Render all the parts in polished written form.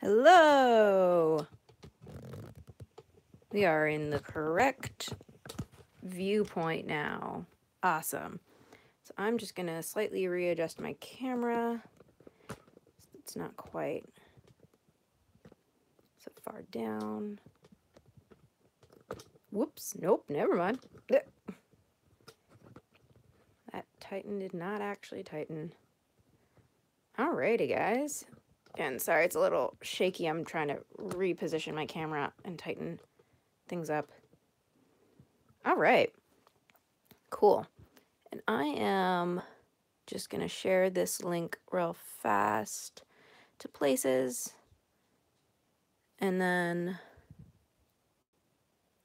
Hello! We are in the correct viewpoint now. Awesome. So I'm just going to slightly readjust my camera. It's not quite so far down. Whoops. Nope, never mind. That tighten did not actually tighten. Alrighty, guys. And sorry, it's a little shaky. I'm trying to reposition my camera and tighten things up. All right. Cool. And I am just going to share this link real fast to Places. And then,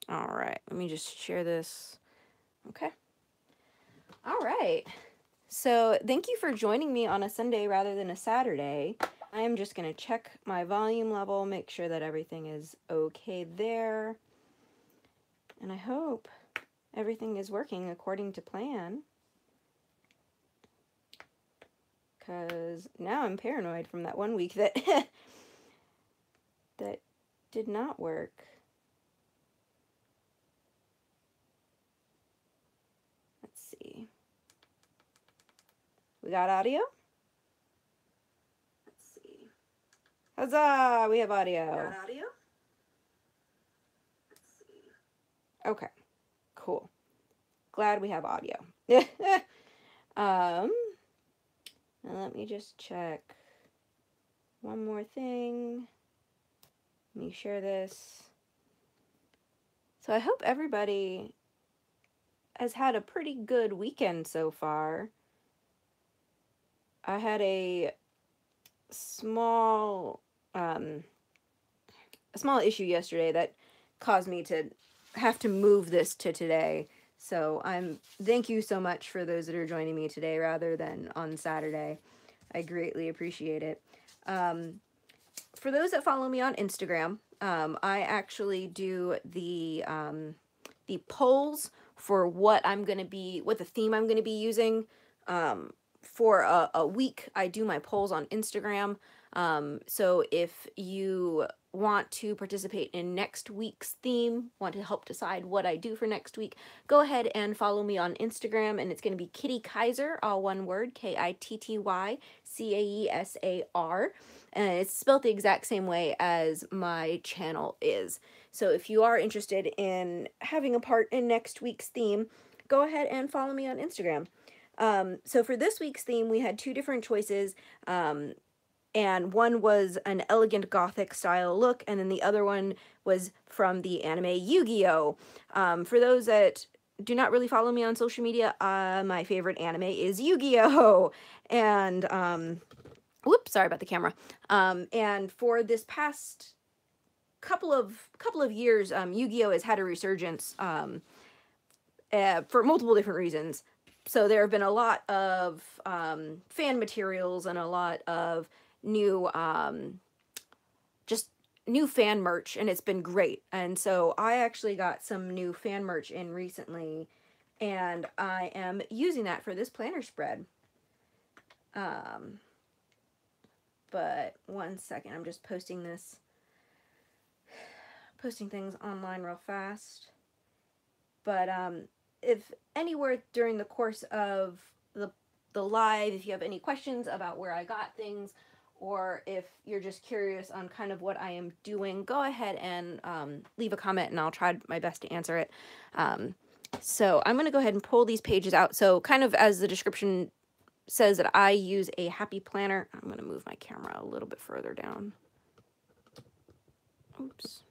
all right, let me just share this. Okay. All right. So thank you for joining me on a Sunday rather than a Saturday. I am just going to check my volume level, make sure that everything is okay there. And I hope everything is working according to plan. Because now I'm paranoid from that one week that that did not work. Let's see. We got audio? Let's see. Huzzah! We have audio. Got audio? Let's see. Okay. Cool. Glad we have audio. Now let me just check one more thing. Let me share this. So I hope everybody has had a pretty good weekend so far. I had a small issue yesterday that caused me to have to move this to today. So thank you so much for those that are joining me today rather than on Saturday. I greatly appreciate it. For those that follow me on Instagram, I actually do the polls for what the theme I'm gonna be using. For a week, I do my polls on Instagram. So if you want to participate in next week's theme, want to help decide what I do for next week, go ahead and follow me on Instagram, and it's going to be Kitty Kaiser, all one word, KITTYCAESAR, and it's spelled the exact same way as my channel is. So if you are interested in having a part in next week's theme, go ahead and follow me on Instagram. So for this week's theme, we had two different choices. And one was an elegant gothic style look, and then the other one was from the anime Yu-Gi-Oh! For those that do not really follow me on social media, my favorite anime is Yu-Gi-Oh! And, whoops, sorry about the camera. And for this past couple of years, Yu-Gi-Oh! Has had a resurgence for multiple different reasons. So there have been a lot of fan materials and a lot of new just new fan merch, and it's been great. And so I actually got some new fan merch in recently, and I am using that for this planner spread. But one second, I'm just posting things online real fast. But if anywhere during the course of the live, if you have any questions about where I got things, or if you're just curious on kind of what I am doing, go ahead and leave a comment, and I'll try my best to answer it. So I'm going to go ahead and pull these pages out. So kind of as the description says, that I use a happy planner. I'm going to move my camera a little bit further down. Oops.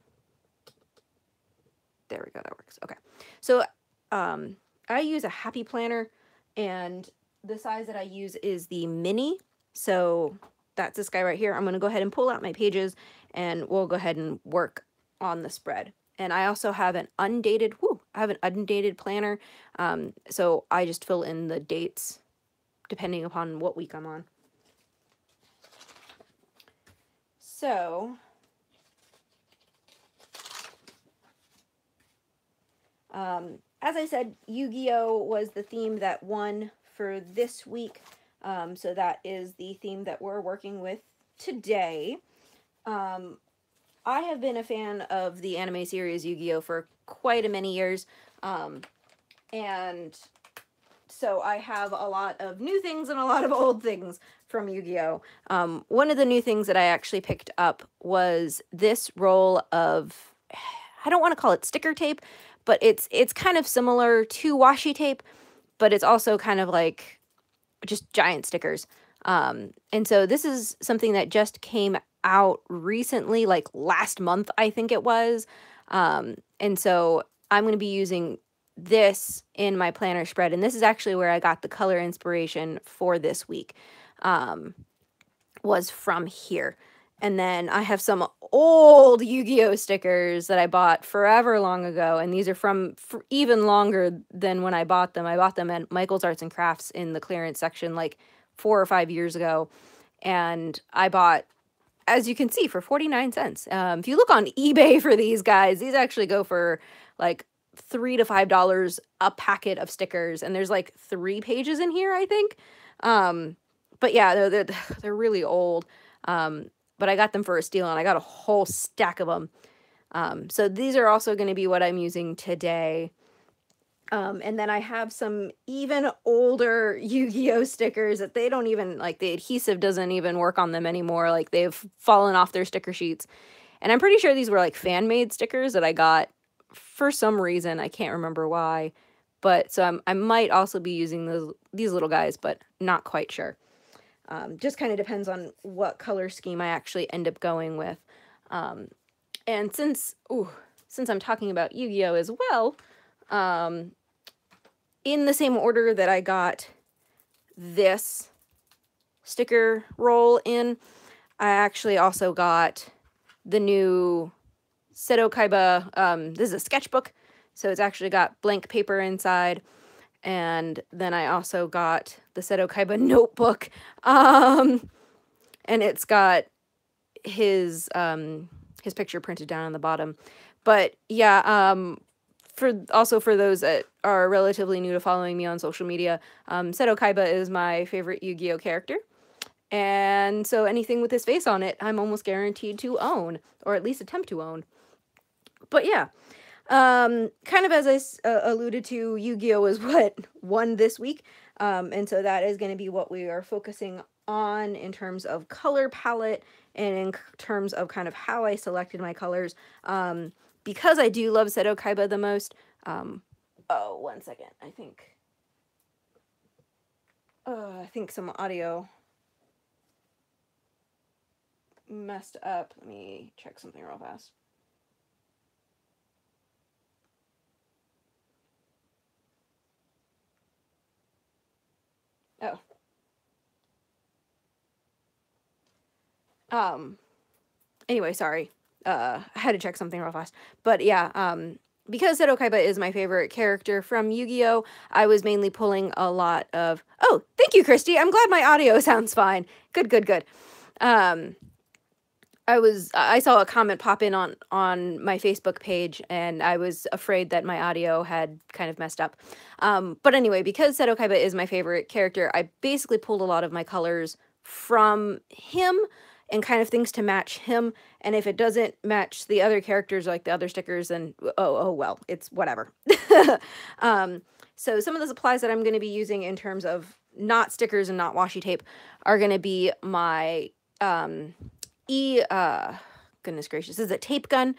There we go. That works. Okay. So I use a happy planner, and the size that I use is the mini. So that's this guy right here. I'm going to go ahead and pull out my pages, and we'll go ahead and work on the spread. And I also have an undated planner. So I just fill in the dates depending upon what week I'm on. So as I said, Yu-Gi-Oh! Was the theme that won for this week. So that is the theme that we're working with today. I have been a fan of the anime series Yu-Gi-Oh for quite a many years. And so I have a lot of new things and a lot of old things from Yu-Gi-Oh. One of the new things that I actually picked up was this roll of, I don't want to call it sticker tape, but it's kind of similar to washi tape, but it's also kind of like just giant stickers. And so this is something that just came out recently, like last month, I think it was. And so I'm going to be using this in my planner spread. And this is actually where I got the color inspiration for this week, was from here. And then I have some old Yu-Gi-Oh stickers that I bought forever long ago. And these are from even longer than when I bought them. I bought them at Michael's Arts and Crafts in the clearance section like 4 or 5 years ago. And I bought, as you can see, for 49 cents. If you look on eBay for these guys, these actually go for like $3 to $5 a packet of stickers. And there's like 3 pages in here, I think. But yeah, they're really old. But I got them for a steal, and I got a whole stack of them. So these are also going to be what I'm using today. And then I have some even older Yu-Gi-Oh stickers that they don't even, like, the adhesive doesn't even work on them anymore. Like, they've fallen off their sticker sheets. And I'm pretty sure these were, like, fan-made stickers that I got for some reason. I can't remember why. But, so I might also be using these little guys, but not quite sure. Just kind of depends on what color scheme I actually end up going with. And since I'm talking about Yu-Gi-Oh as well, in the same order that I got this sticker roll in, I actually also got the new Seto Kaiba, this is a sketchbook, so it's actually got blank paper inside. And then I also got the Seto Kaiba notebook, and it's got his picture printed down on the bottom. But yeah, for those that are relatively new to following me on social media, Seto Kaiba is my favorite Yu-Gi-Oh character. And so anything with his face on it, I'm almost guaranteed to own, or at least attempt to own. But yeah, kind of as I alluded to, Yu-Gi-Oh is what won this week. And so that is going to be what we are focusing on in terms of color palette and in terms of kind of how I selected my colors. Because I do love Seto Kaiba the most. Oh, 1 second. I think some audio messed up. Let me check something real fast. Oh. Anyway, sorry. I had to check something real fast. But yeah, because Seto Kaiba is my favorite character from Yu-Gi-Oh, I was mainly pulling a lot of... Oh, thank you, Christy. I'm glad my audio sounds fine. Good, good, good. I saw a comment pop in on my Facebook page, and I was afraid that my audio had kind of messed up. But anyway, because Seto Kaiba is my favorite character, I basically pulled a lot of my colors from him and kind of things to match him. And if it doesn't match the other characters, like the other stickers, then oh well, it's whatever. So some of the supplies that I'm going to be using in terms of not stickers and not washi tape are going to be my goodness gracious, this is a tape gun.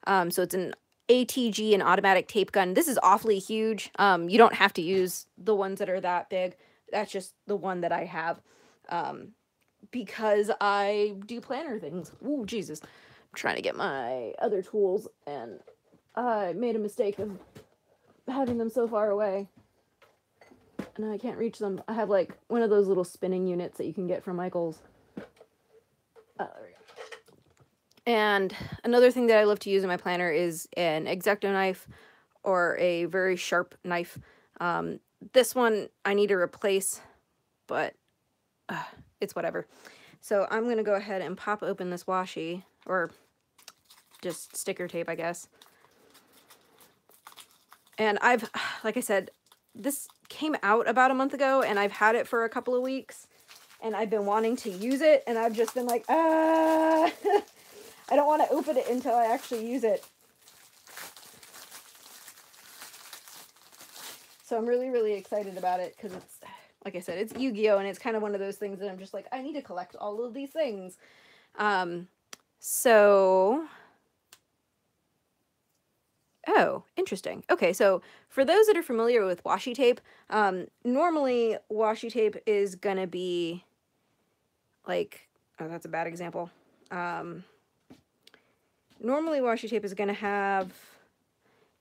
So it's an ATG, an automatic tape gun. This is awfully huge. You don't have to use the ones that are that big. That's just the one that I have. Because I do planner things. Ooh, Jesus. I'm trying to get my other tools, and I made a mistake of having them so far away. And I can't reach them. I have, like, one of those little spinning units that you can get from Michael's. There we go. And another thing that I love to use in my planner is an X-Acto knife or a very sharp knife. This one I need to replace, but it's whatever. So I'm going to go ahead and pop open this washi, or just sticker tape, I guess. And I've, like I said, this came out about a month ago, and I've had it for a couple of weeks, and I've been wanting to use it, and I've just been like, I don't want to open it until I actually use it. So I'm really, really excited about it because it's, like I said, it's Yu-Gi-Oh! And it's kind of one of those things that I'm just like, I need to collect all of these things. So... Oh, interesting. Okay, so for those that are familiar with washi tape, normally washi tape is gonna be like, oh, that's a bad example. Normally washi tape is gonna have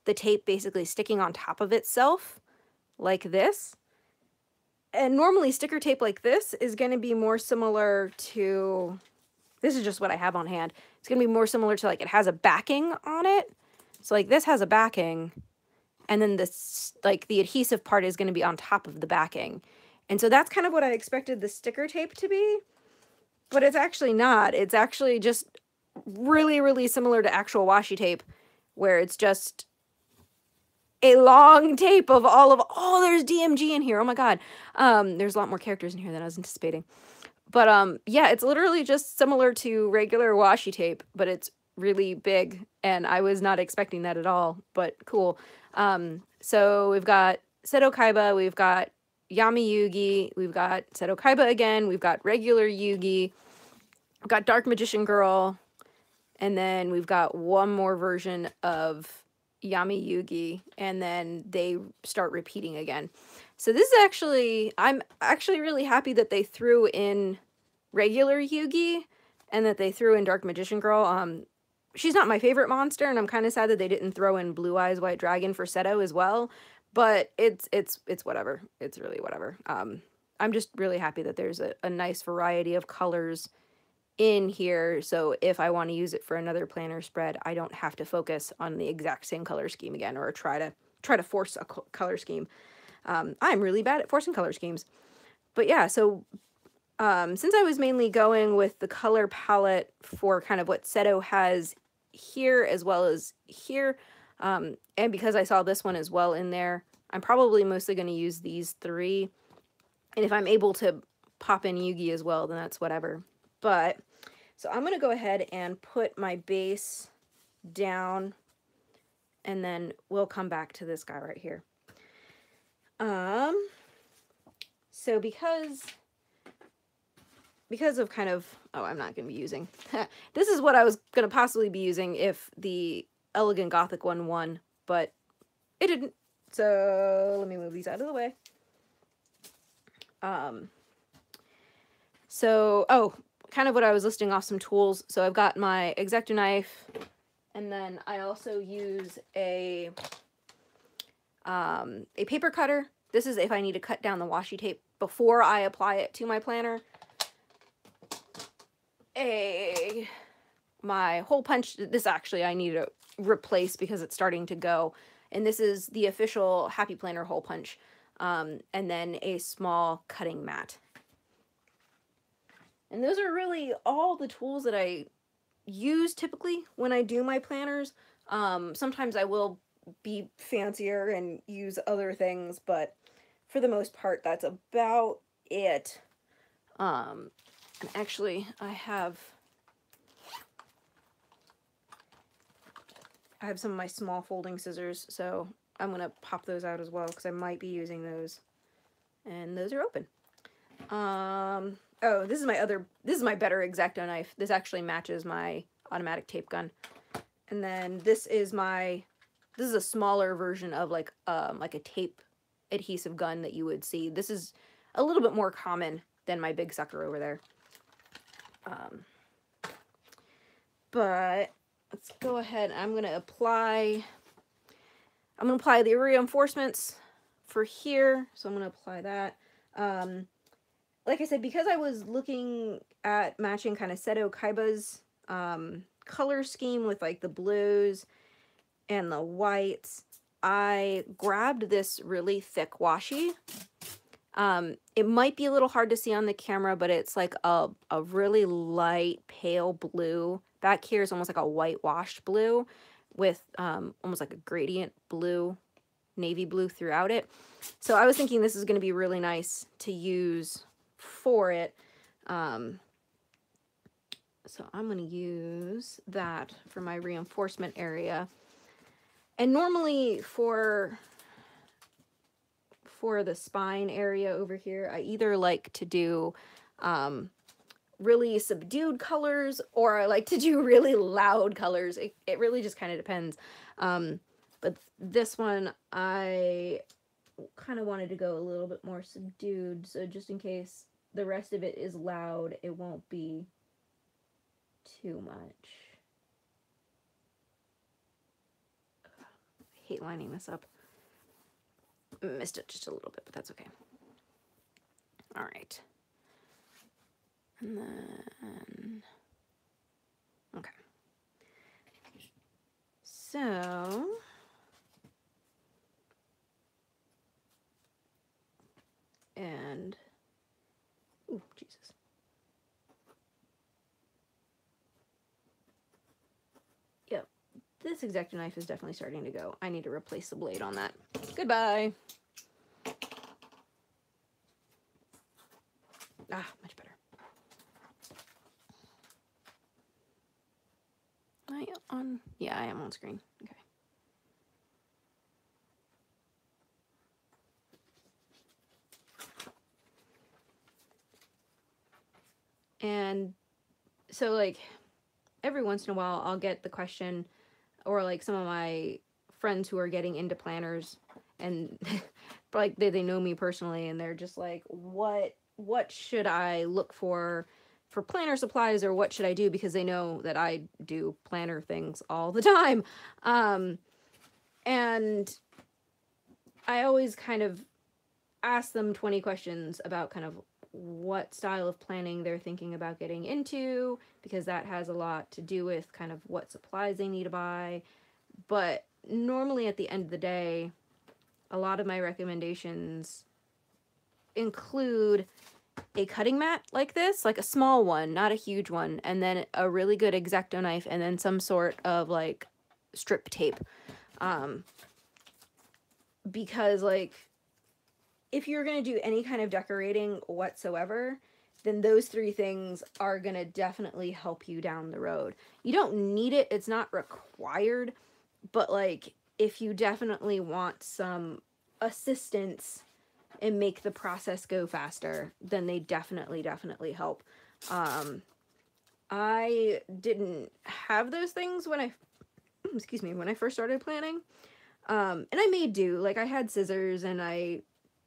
the tape basically sticking on top of itself like this. And normally sticker tape like this is gonna be more similar to, this is just what I have on hand. It's gonna be more similar to like, it has a backing on it. So like this has a backing, and then this, like the adhesive part is going to be on top of the backing. And so that's kind of what I expected the sticker tape to be, but it's actually not. It's actually just really, really similar to actual washi tape, where it's just a long tape of all of, oh, there's DMG in here. Oh my God. There's a lot more characters in here than I was anticipating. But yeah, it's literally just similar to regular washi tape, but it's really big, and I was not expecting that at all, but cool. So we've got Seto Kaiba, we've got Yami Yugi, we've got Seto Kaiba again, we've got regular Yugi, we've got Dark Magician Girl, and then we've got one more version of Yami Yugi, and then they start repeating again. So this is actually, I'm actually really happy that they threw in regular Yugi and that they threw in Dark Magician Girl. She's not my favorite monster, and I'm kind of sad that they didn't throw in Blue Eyes White Dragon for Seto as well, but it's whatever. It's really whatever. I'm just really happy that there's a nice variety of colors in here, so if I want to use it for another planner spread, I don't have to focus on the exact same color scheme again, or try to force a color scheme. I'm really bad at forcing color schemes. But yeah, so since I was mainly going with the color palette for kind of what Seto has here as well as here, and because I saw this one as well in there, I'm probably mostly going to use these three. And if I'm able to pop in Yugi as well, then that's whatever. But, so I'm going to go ahead and put my base down, and then we'll come back to this guy right here. So because of kind of, oh, I'm not going to be using, this is what I was going to possibly be using if the Elegant Gothic one won, but it didn't. So let me move these out of the way. So, oh, kind of what I was listing off some tools. So I've got my X-Acto knife, and then I also use a paper cutter. This is if I need to cut down the washi tape before I apply it to my planner. My hole punch, this actually I need to replace because it's starting to go. And this is the official Happy Planner hole punch. And then a small cutting mat. And those are really all the tools that I use typically when I do my planners. Sometimes I will be fancier and use other things, but for the most part, that's about it. And actually, I have some of my small folding scissors, so I'm going to pop those out as well because I might be using those. And those are open. Oh, this is my better X-Acto knife. This actually matches my automatic tape gun. And then this is a smaller version of like a tape adhesive gun that you would see. This is a little bit more common than my big sucker over there. But let's go ahead. I'm going to apply the reinforcements for here. So I'm going to apply that. Like I said, because I was looking at matching kind of Seto Kaiba's color scheme with like the blues and the whites, I grabbed this really thick washi. It might be a little hard to see on the camera, but it's like a really light pale blue. Back here is almost like a whitewashed blue with almost like a gradient blue, navy blue throughout it. So I was thinking this is going to be really nice to use for it. So I'm going to use use that for my reinforcement area. And normally for the spine area over here, I either like to do really subdued colors, or I like to do really loud colors. It really just kind of depends. But this one, I kind of wanted to go a little bit more subdued, so just in case the rest of it is loud, it won't be too much. I hate lining this up. Missed it just a little bit, but that's okay. All right. And then, okay. So, and, ooh, Jesus. Yep, this X-Acto knife is definitely starting to go. I need to replace the blade on that. Goodbye. Ah, much better. Yeah, I am on screen. Okay. And so, like, every once in a while, I'll get the question, or like some of my friends who are getting into planners, and like they know me personally, and they're just like, what should I look for planner supplies, or what should I do, because they know that I do planner things all the time. And I always kind of ask them 20 questions about kind of what style of planning they're thinking about getting into, because that has a lot to do with kind of what supplies they need to buy. But normally at the end of the day, a lot of my recommendations include a cutting mat like this, like a small one, not a huge one, and then a really good X-Acto knife, and then some sort of like strip tape. Because like, if you're going to do any kind of decorating whatsoever, then those three things are going to definitely help you down the road. You don't need it. It's not required. But like, if you definitely want some assistance and make the process go faster, then they definitely help. I didn't have those things when I, excuse me, when I first started planning. And I made do. Like, I had scissors, and I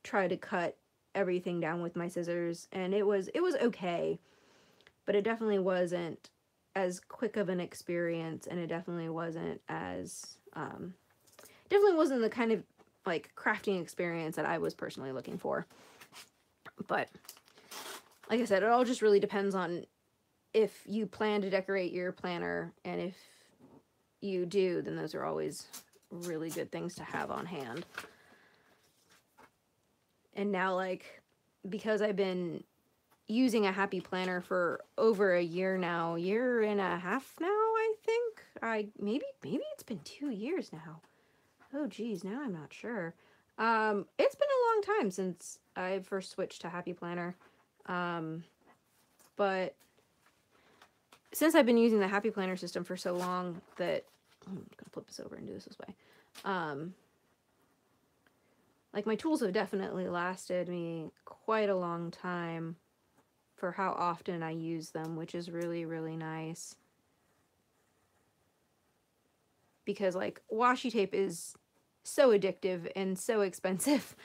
tried to cut everything down with my scissors, and it was okay, but it definitely wasn't as quick of an experience, and it definitely wasn't as definitely wasn't the kind of like crafting experience that I was personally looking for. But like I said, it all just really depends on if you plan to decorate your planner, and if you do, then those are always really good things to have on hand. And now, like, because I've been using a Happy Planner for over a year now, year and a half now, I think. Maybe it's been 2 years now. Oh geez, now I'm not sure. It's been a long time since I first switched to Happy Planner. But since I've been using the Happy Planner system for so long that, I'm gonna flip this over and do this way. Like, my tools have definitely lasted me quite a long time for how often I use them, which is really, really nice. Because, like, washi tape is so addictive and so expensive.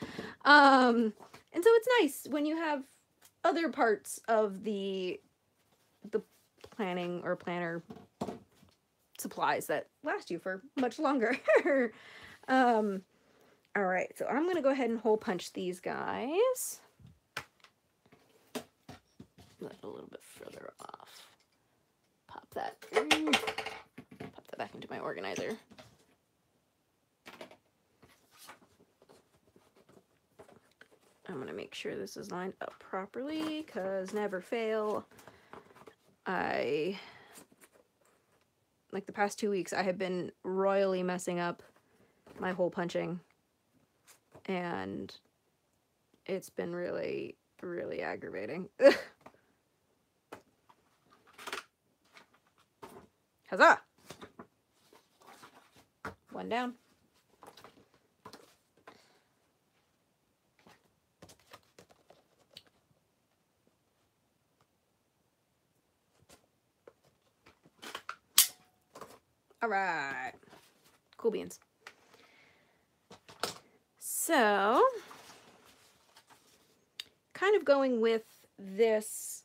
And so it's nice when you have other parts of the planning or planner supplies that last you for much longer. All right, so I'm going to go ahead and hole punch these guys. Let it a little bit further off. Pop that back into my organizer. I'm going to make sure this is lined up properly, because never fail. Like, the past 2 weeks, I have been royally messing up my hole punching, and it's been really, really aggravating. Huzzah! One down. All right. Cool beans. So, kind of going with this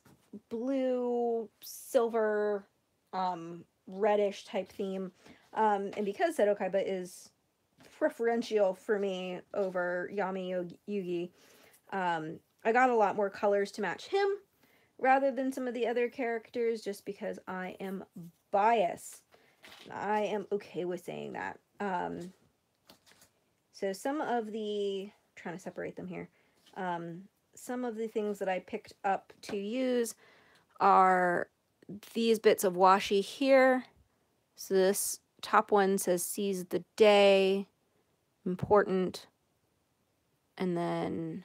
blue, silver, reddish type theme. And because Seto Kaiba is preferential for me over Yami Yugi, I got a lot more colors to match him rather than some of the other characters just because I am biased. I am okay with saying that. So some of the, trying to separate them here, some of the things that I picked up to use are these bits of washi here. So this top one says seize the day, important, and then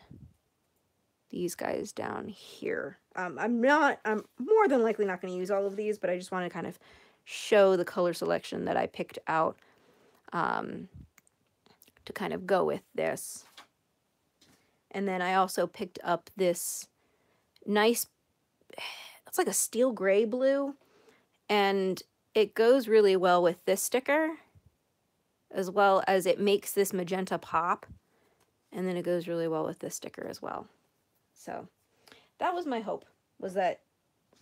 these guys down here. I'm more than likely not going to use all of these, but I just want to kind of show the color selection that I picked out to kind of go with this. And then I also picked up this nice, it's like a steel gray blue, and it goes really well with this sticker, as well as it makes this magenta pop, and then it goes really well with this sticker as well. So that was my hope, was that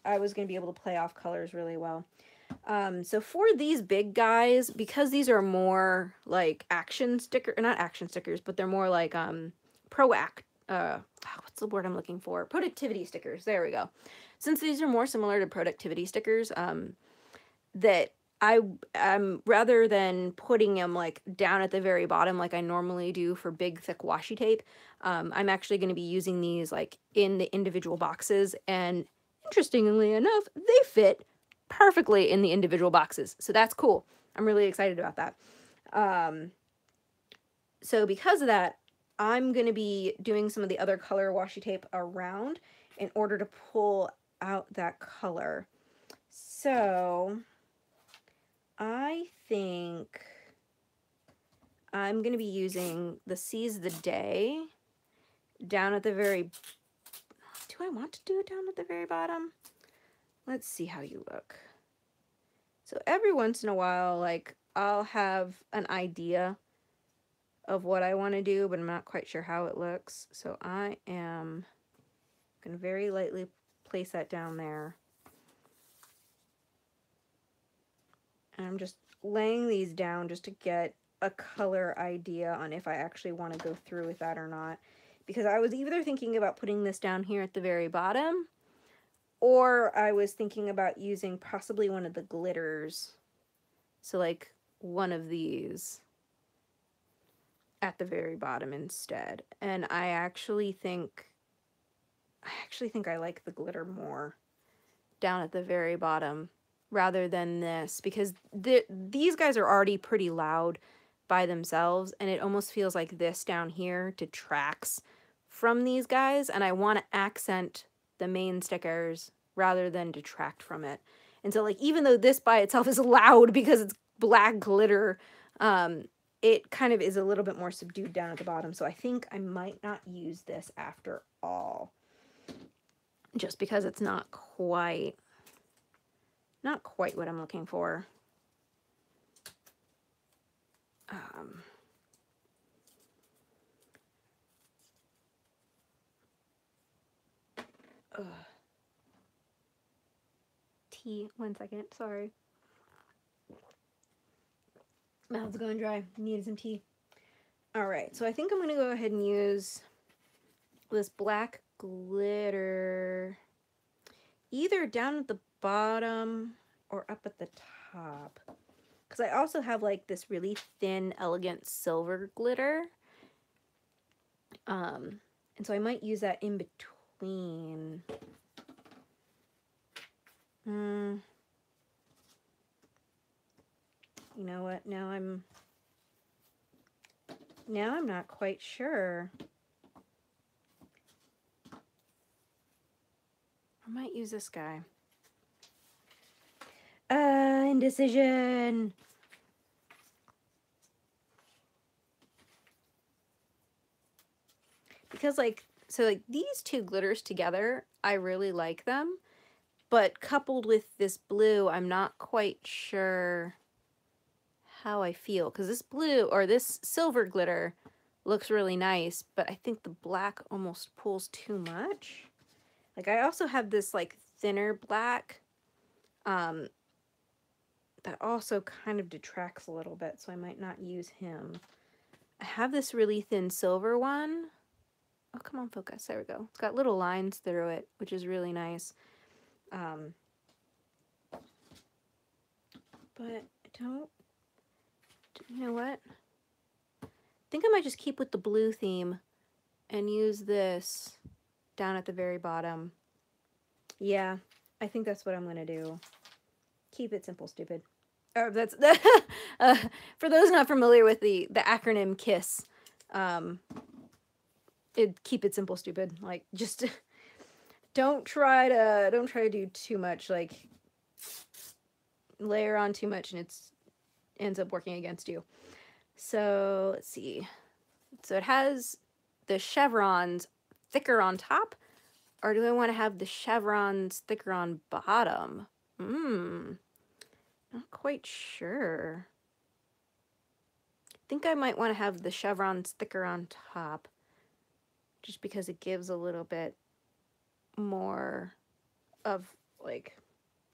I was going to be able to play off colors really well. So for these big guys, because these are more like action sticker, not action stickers, but they're more like what's the word I'm looking for? Productivity stickers. There we go. Since these are more similar to productivity stickers, that I'm rather than putting them like down at the very bottom like I normally do for big thick washi tape, I'm actually going to be using these like in the individual boxes, and interestingly enough, they fit perfectly in the individual boxes. So that's cool. I'm really excited about that. So because of that, I'm going to be doing some of the other color washi tape around in order to pull out that color. So I think I'm going to be using the Seize the Day down at the very... Do I want to do it down at the very bottom? Let's see how you look. So every once in a while, like, I'll have an idea of what I want to do, but I'm not quite sure how it looks. So I am going to very lightly place that down there. And I'm just laying these down just to get a color idea on if I actually want to go through with that or not. Because I was either thinking about putting this down here at the very bottom, or I was thinking about using possibly one of the glitters. So like one of these at the very bottom instead. And I actually think I like the glitter more down at the very bottom rather than this, because these guys are already pretty loud by themselves, and it almost feels like this down here detracts from these guys, and I want to accent the main stickers rather than detract from it. And so like even though this by itself is loud because it's black glitter, it kind of is a little bit more subdued down at the bottom. So I think I might not use this after all, just because it's not quite what I'm looking for. Tea, 1 second, sorry. Mouth's going dry, needed some tea. All right, so I think I'm gonna go ahead and use this black glitter either down at the bottom or up at the top, because I also have like this really thin, elegant silver glitter, and so I might use that in between. You know what? Now I'm not quite sure. I might use this guy. indecision. Because like, so like these two glitters together, I really like them. But coupled with this blue, I'm not quite sure how I feel. Because this blue, or this silver glitter, looks really nice. But I think the black almost pulls too much. Like I also have this like thinner black that also kind of detracts a little bit. So I might not use him. I have this really thin silver one. Oh, come on, focus. There we go. It's got little lines through it, which is really nice. But you know what? I think I might just keep with the blue theme and use this down at the very bottom. Yeah, I think that's what I'm going to do. Keep it simple, stupid. That's for those not familiar with the acronym KISS. Keep it simple, stupid. Like just don't try to do too much. Like layer on too much and ends up working against you. So let's see. So it has the chevrons thicker on top, or do I want to have the chevrons thicker on bottom? Not quite sure. I think I might want to have the chevrons thicker on top, just because it gives a little bit more of like,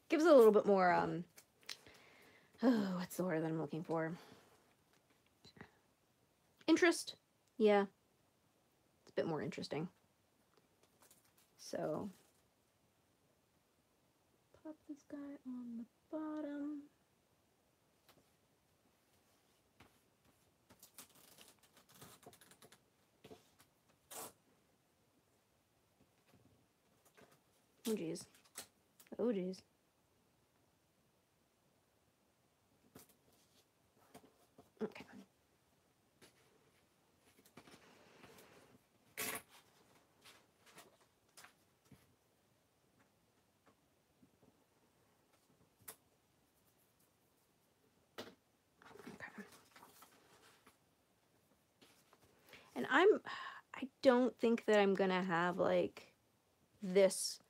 gives a little bit more what's the word that I'm looking for? Interest. Yeah, it's a bit more interesting. So pop this guy on the bottom. Oh geez. Oh geez. Okay. And I don't think that I'm gonna have like this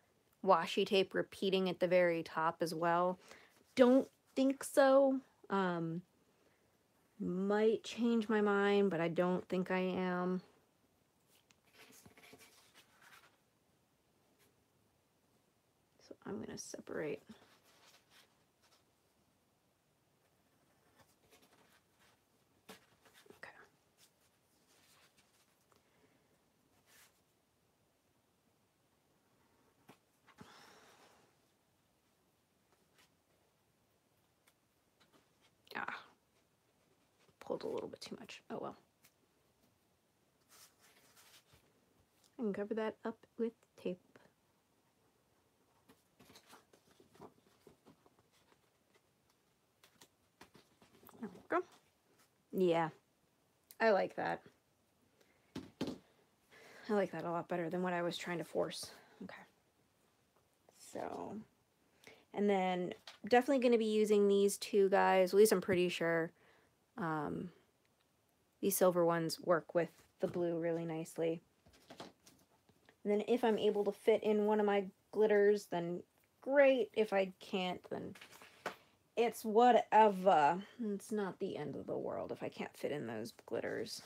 washi tape repeating at the very top as well. Don't think so. Might change my mind, but I don't think I am. So I'm gonna separate. Pulled a little bit too much. Oh well. I can cover that up with tape. There we go. Yeah, I like that. I like that a lot better than what I was trying to force. Okay. So, and then definitely going to be using these two guys. At least I'm pretty sure. These silver ones work with the blue really nicely. And then if I'm able to fit in one of my glitters, then great. If I can't, then it's whatever. It's not the end of the world if I can't fit in those glitters.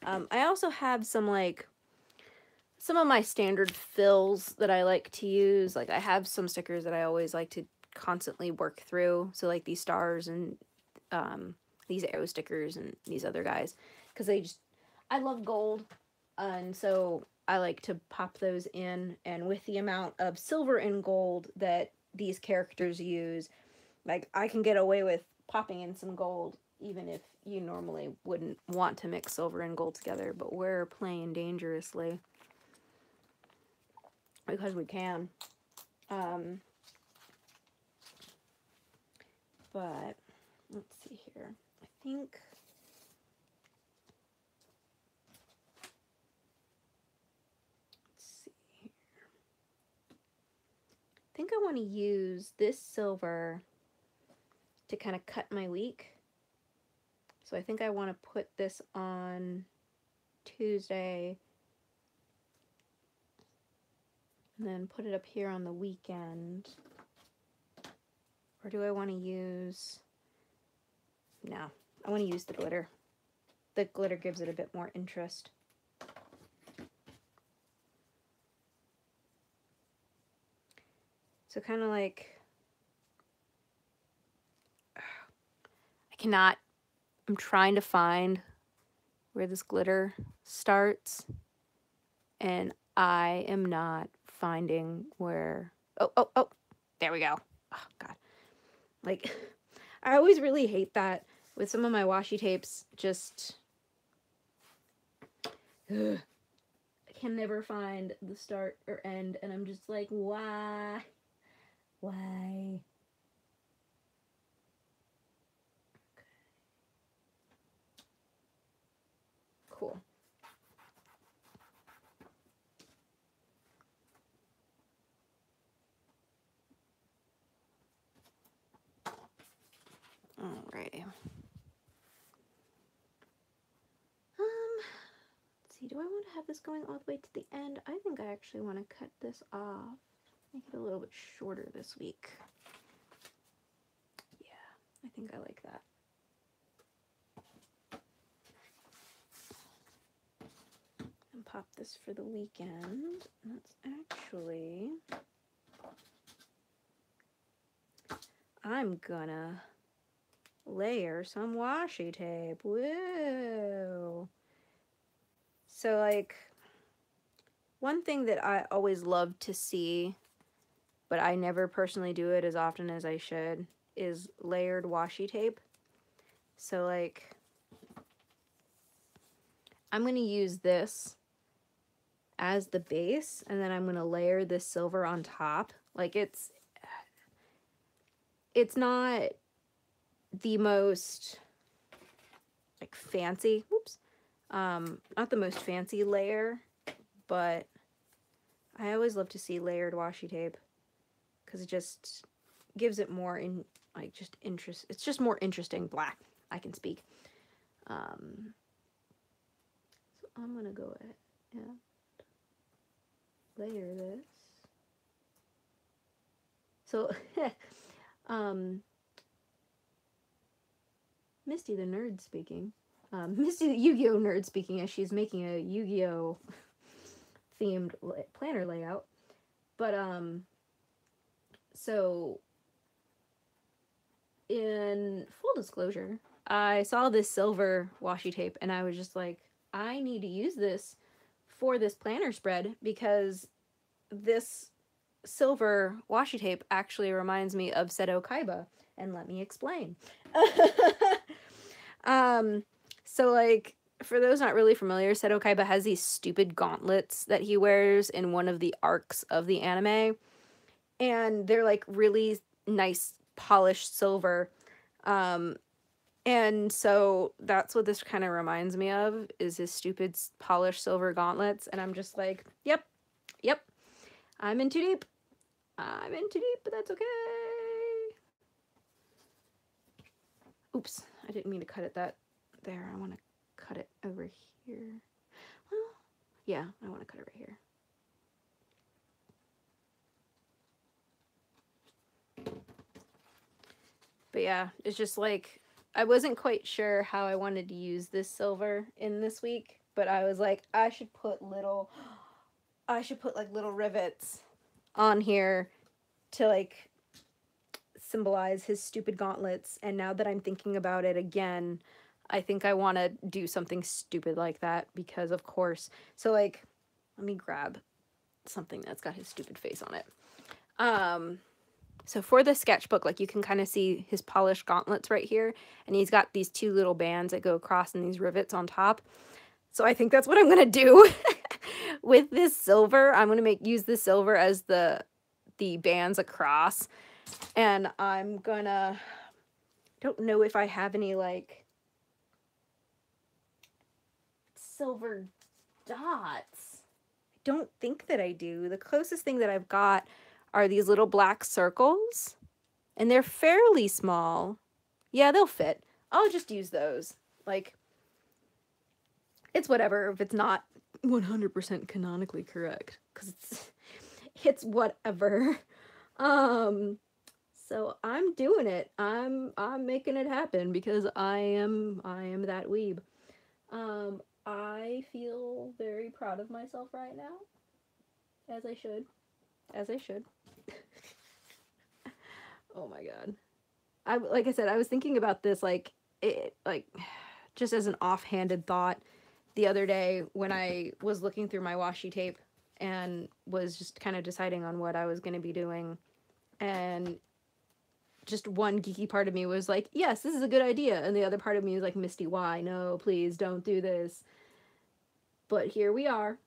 I also have some of my standard fills that I like to use. Like I have some stickers that I always like to constantly work through. So like these stars and these arrow stickers and these other guys, because I love gold, and so I like to pop those in. And with the amount of silver and gold that these characters use, like I can get away with popping in some gold, even if you normally wouldn't want to mix silver and gold together, but we're playing dangerously because we can. But let's see here. I think I want to use this silver to kind of cut my week. So I think I want to put this on Tuesday and then put it up here on the weekend. Or do I want to use... No, I want to use the glitter. The glitter gives it a bit more interest. So kind of like... I cannot... I'm trying to find where this glitter starts, and I am not finding where... Oh, there we go. Oh, God. Like, I always really hate that with some of my washi tapes, just... Ugh, I can never find the start or end, and I'm just like, why? Why? Cool. Alrighty. Let's see, do I want to have this going all the way to the end? I think I actually want to cut this off. Make it a little bit shorter this week. Yeah, I think I like that. And pop this for the weekend. That's actually... I'm gonna layer some washi tape. Woo! So, like, one thing that I always love to see, but I never personally do it as often as I should, is layered washi tape. So, like, I'm going to use this as the base, and then I'm going to layer this silver on top. Like, it's not the most, like, fancy, not the most fancy layer, but I always love to see layered washi tape because it just gives it more interest. It's just more interesting. Blah, I can speak. So I'm gonna go ahead and layer this. So, Misty the nerd speaking. Misty the Yu-Gi-Oh nerd speaking as she's making a Yu-Gi-Oh themed planner layout. But, so, in full disclosure, I saw this silver washi tape and I was just like, I need to use this for this planner spread because this silver washi tape actually reminds me of Seto Kaiba, and let me explain. So, like, for those not really familiar, Seto Kaiba has these stupid gauntlets that he wears in one of the arcs of the anime, and they're, like, really nice polished silver, and so that's what this kind of reminds me of, is his stupid polished silver gauntlets, and I'm just like, yep, I'm in too deep. But that's okay. Oops, I didn't mean to cut it that there. I want to cut it over here. Well, yeah, I want to cut it right here. But yeah, it's just like, I wasn't quite sure how I wanted to use this silver in this week, but I was like, I should put like little rivets on here to like symbolize his stupid gauntlets. And now that I'm thinking about it again, I think I want to do something stupid like that because of course. So like, let me grab something that's got his stupid face on it. So for the sketchbook, like you can kind of see his polished gauntlets right here, and he's got these two little bands that go across and these rivets on top. So I think that's what I'm gonna do with this silver. I'm gonna use the silver as the bands across, and I'm gonna, don't know if I have any like silver dots. I don't think that I do. The closest thing that I've got are these little black circles, and they're fairly small. yeah, they'll fit. I'll just use those. Like, it's whatever if it's not 100% canonically correct, because it's whatever. Um, so I'm doing it. I'm making it happen because I am that weeb. I feel very proud of myself right now, as I should, as I should. Oh my god. Like I said, I was thinking about this like just as an offhanded thought the other day when I was looking through my washi tape and was just kind of deciding on what I was going to be doing, and just one geeky part of me was like, yes, this is a good idea, and the other part of me was like, Misty, why? No, please don't do this. But here we are.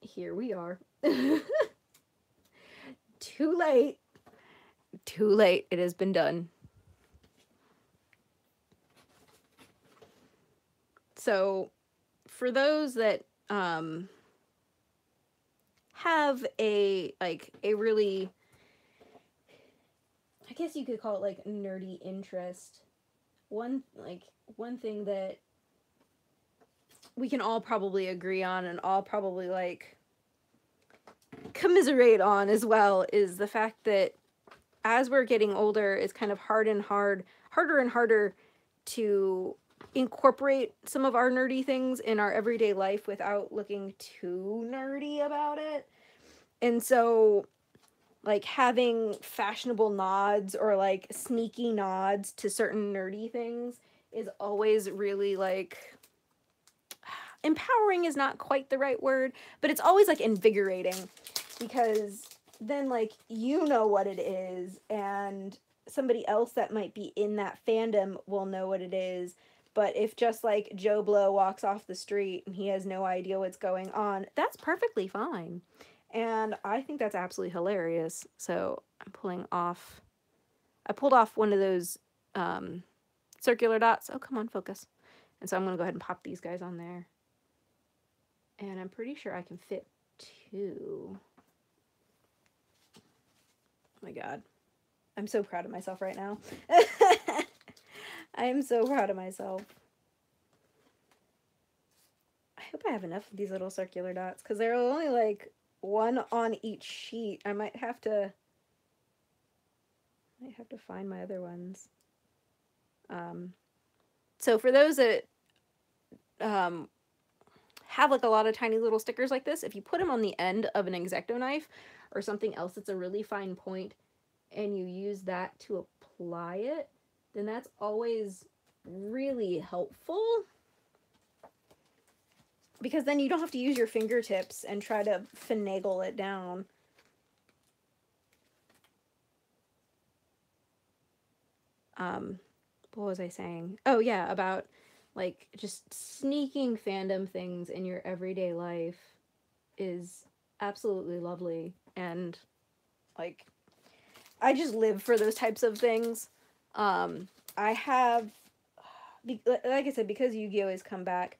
Here we are. Too late. Too late. It has been done. So for those that have a really, I guess you could call it like nerdy interest, one thing that we can all probably agree on and all probably like commiserate on as well is the fact that as we're getting older, it's kind of harder and harder to incorporate some of our nerdy things in our everyday life without looking too nerdy about it. And so like having fashionable nods or like sneaky nods to certain nerdy things is always really like empowering is not quite the right word, but it's always like invigorating, because then like you know what it is and somebody else that might be in that fandom will know what it is. But if just like Joe Blow walks off the street and he has no idea what's going on, that's perfectly fine. And I think that's absolutely hilarious. So I pulled off one of those circular dots. Oh, come on, focus. And so I'm going to go ahead and pop these guys on there. And I'm pretty sure I can fit 2. Oh my god. I'm so proud of myself right now. I am so proud of myself. I hope I have enough of these little circular dots, because there are only like 1 on each sheet. I might have to find my other ones. So for those that have like a lot of tiny little stickers like this, if you put them on the end of an X-Acto knife or something else that's a really fine point and you use that to apply it, then that's always really helpful, because then you don't have to use your fingertips and try to finagle it down. What was I saying? Oh yeah, about like just sneaking fandom things in your everyday life is absolutely lovely, and like I just live for those types of things. I have, like I said, because Yu-Gi-Oh has come back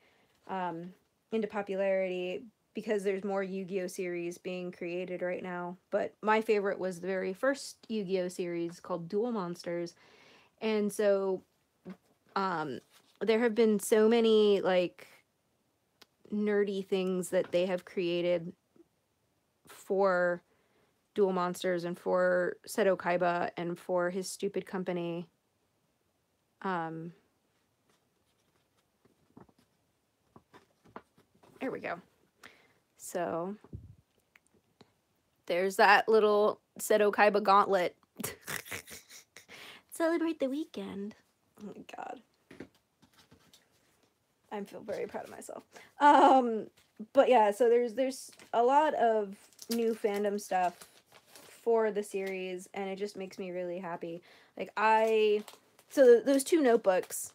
into popularity, because there's more Yu-Gi-Oh series being created right now, but my favorite was the very first Yu-Gi-Oh series called Duel Monsters. And so there have been so many like nerdy things that they have created for Duel Monsters and for Seto Kaiba and for his stupid company. There we go. So there's that little Seto Kaiba gauntlet. Celebrate the weekend. Oh my god. I feel very proud of myself. But yeah, so there's a lot of new fandom stuff for the series, and it just makes me really happy. Like so those 2 notebooks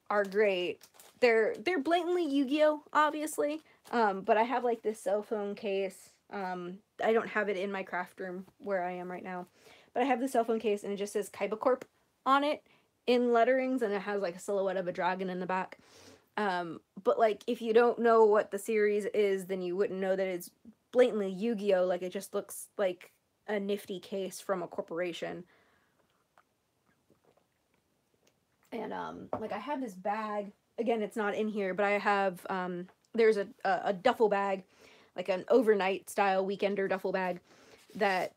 are great. They're blatantly Yu-Gi-Oh, obviously. But I have like this cell phone case. I don't have it in my craft room where I am right now, but I have the cell phone case and it just says Kaiba Corp on it in letterings, and it has like a silhouette of a dragon in the back. But like if you don't know what the series is, then you wouldn't know that it's blatantly Yu-Gi-Oh. Like it just looks like a nifty case from a corporation. And like I have this bag, again, it's not in here, but I have there's a duffel bag, like an overnight style weekender duffel bag that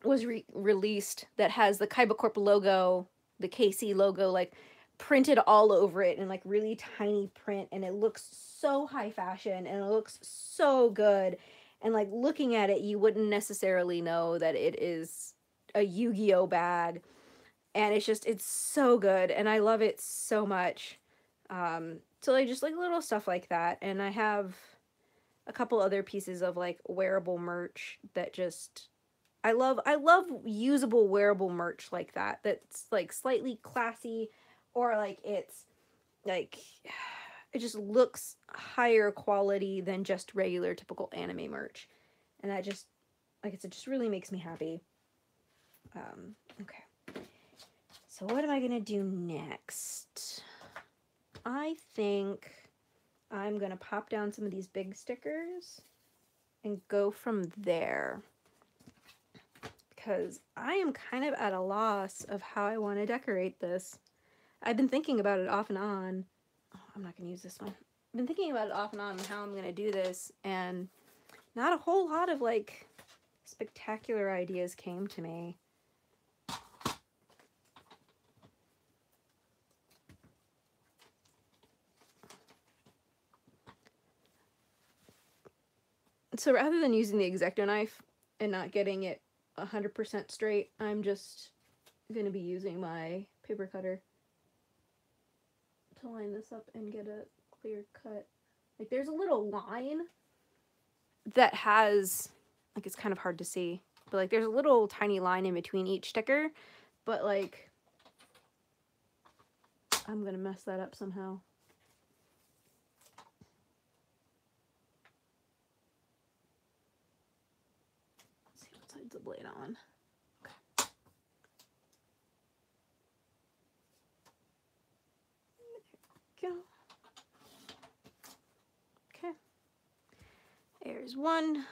was released that has the Kaiba Corp logo, the KC logo, like printed all over it in like really tiny print, and it looks so high fashion and it looks so good. And like looking at it, you wouldn't necessarily know that it is a Yu-Gi-Oh bag, and it's so good and I love it so much. So like just like little stuff like that, and I have a couple other pieces of like wearable merch that just I love usable wearable merch like that that's like slightly classy, or like it's like it just looks higher quality than just regular typical anime merch. And that just, like I said, just really makes me happy. Okay. So what am I going to do next? I think I'm going to pop down some of these big stickers and go from there, because I am kind of at a loss of how I want to decorate this. I've been thinking about it off and on. Oh, I'm not going to use this one. I've been thinking about it off and on how I'm going to do this, and not a whole lot of like spectacular ideas came to me. So rather than using the X-Acto knife and not getting it 100% straight, I'm just going to be using my paper cutter to line this up and get a clear cut. Like there's a little line that has, like it's kind of hard to see, but like there's a little tiny line in between each sticker, but like I'm going to mess that up somehow. The blade on. Okay. There we go. Okay. There's one.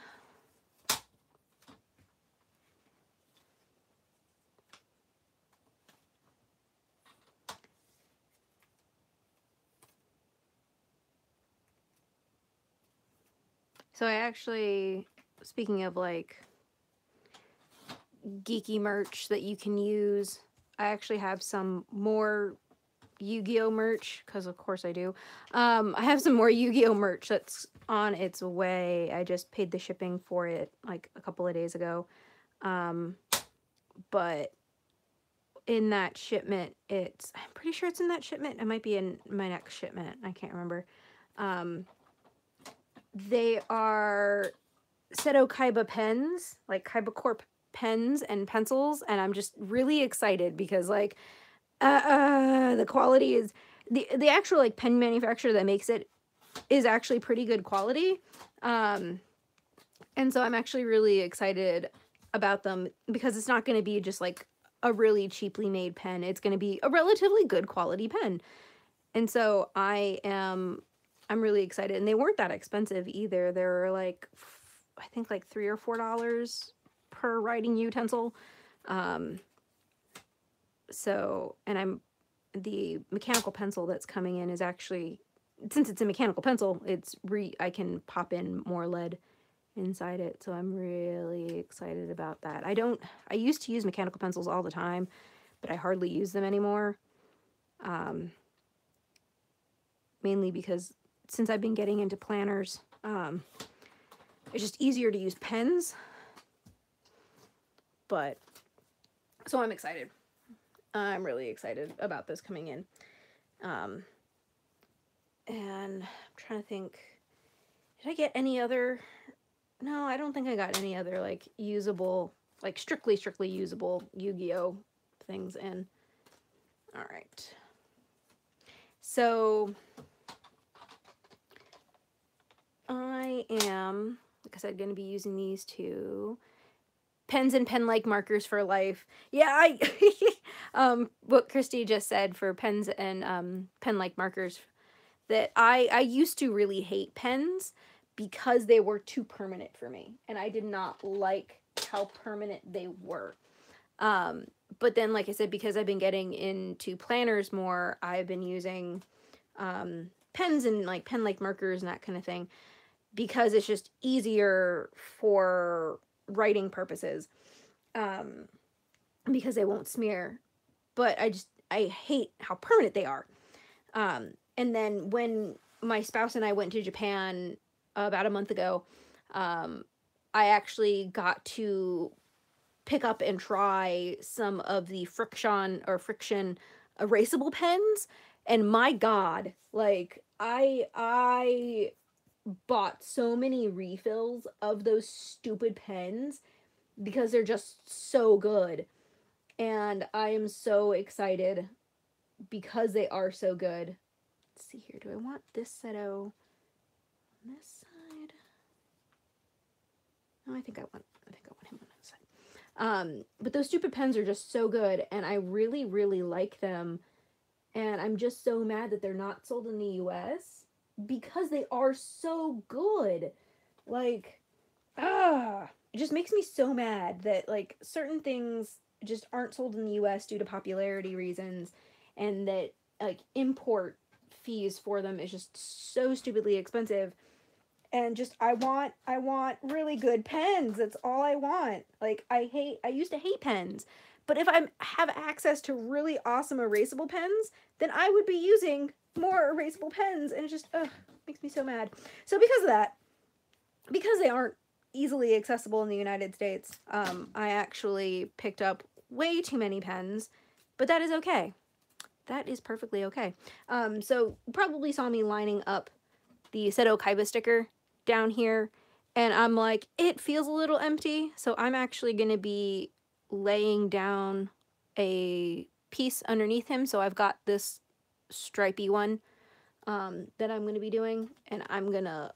So I actually, speaking of like geeky merch that you can use, I actually have some more Yu-Gi-Oh merch, because of course I do. I have some more Yu-Gi-Oh merch that's on its way. I just paid the shipping for it like a couple of days ago. But in that shipment, I'm pretty sure it's in that shipment. It might be in my next shipment. I can't remember. They are Seto Kaiba pens, like Kaiba Corp pens and pencils, and I'm just really excited because like the quality is the actual like pen manufacturer that makes it is actually pretty good quality. And so I'm actually really excited about them, because it's not going to be just like a really cheaply made pen. It's going to be a relatively good quality pen. And so I'm really excited. And they weren't that expensive either. They were like, I think like $3 or $4 per writing utensil. So, and the mechanical pencil that's coming in is actually, since it's a mechanical pencil, I can pop in more lead inside it. So I'm really excited about that. I used to use mechanical pencils all the time, but I hardly use them anymore. Mainly because since I've been getting into planners, it's just easier to use pens. But, so I'm excited. I'm really excited about this coming in. And I'm trying to think, did I get any other? No, I don't think I got any other like usable, like strictly usable Yu-Gi-Oh things in. All right. So I am, like I said, going to be using these two pens and pen-like markers for life. Yeah, what Christy just said for pens and pen-like markers, that I used to really hate pens because they were too permanent for me, and I did not like how permanent they were. But then, like I said, because I've been getting into planners more, I've been using pens and like pen like markers and that kind of thing, because it's just easier for writing purposes, um, because they won't smear. But I hate how permanent they are. And then when my spouse and I went to Japan about a month ago, um, I actually got to pick up and try some of the friction erasable pens, and my god, like I bought so many refills of those stupid pens because they're just so good, and I am so excited because they are so good. Let's see here, do I want this Seto on this side? No, I think I want him on that side. But those stupid pens are just so good, and I really, really like them. And I'm just so mad that they're not sold in the US because they are so good. Like, it just makes me so mad that like certain things just aren't sold in the US due to popularity reasons, and that like import fees for them is just so stupidly expensive. And just I want really good pens. That's all I want. Like I used to hate pens, but if I have access to really awesome erasable pens, then I would be using more erasable pens, and it just makes me so mad. So because of that, because they aren't easily accessible in the United States, I actually picked up way too many pens, but that is okay. That is perfectly okay. So you probably saw me lining up the Seto Kaiba sticker down here, and I'm like, it feels a little empty, so I'm actually going to be laying down a piece underneath him. So I've got this stripy one that I'm going to be doing, and I'm going to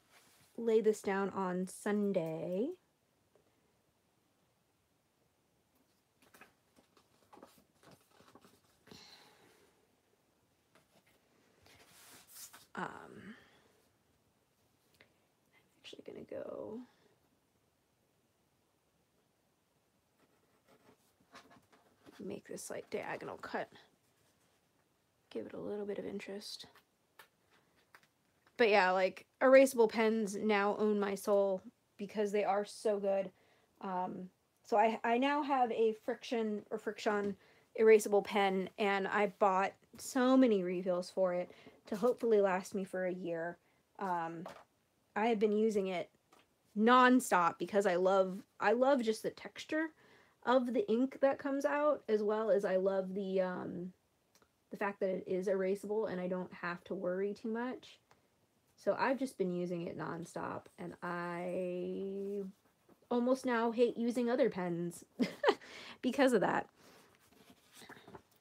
lay this down on Sunday. Actually going to go make this like diagonal cut, give it a little bit of interest. But yeah, like erasable pens now own my soul because they are so good. So I now have a friction erasable pen, and I bought so many refills for it to hopefully last me for a year. I have been using it nonstop because I love just the texture of the ink that comes out, as well as I love the fact that it is erasable and I don't have to worry too much. So I've just been using it nonstop, and I almost now hate using other pens because of that.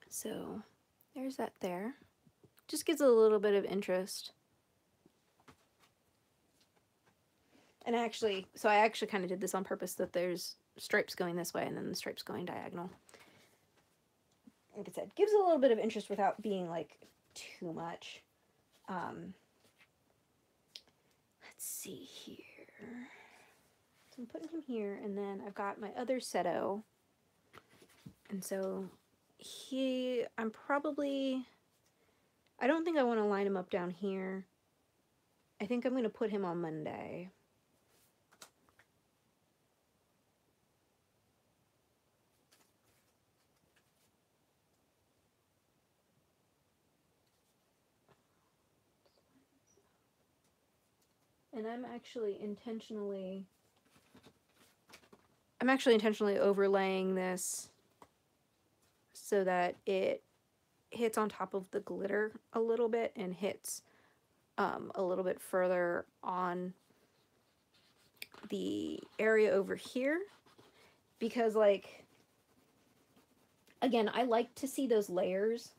So there's that there. Just gives it a little bit of interest. And I actually kind of did this on purpose, that there's stripes going this way and then the stripes going diagonal. Like I said, gives a little bit of interest without being like too much. Let's see here. So I'm putting him here, and then I've got my other Seto. And so I don't think I want to line him up down here. I think I'm going to put him on Monday. And I'm actually intentionally overlaying this so that it hits on top of the glitter a little bit and hits a little bit further on the area over here, because like, again, I like to see those layers.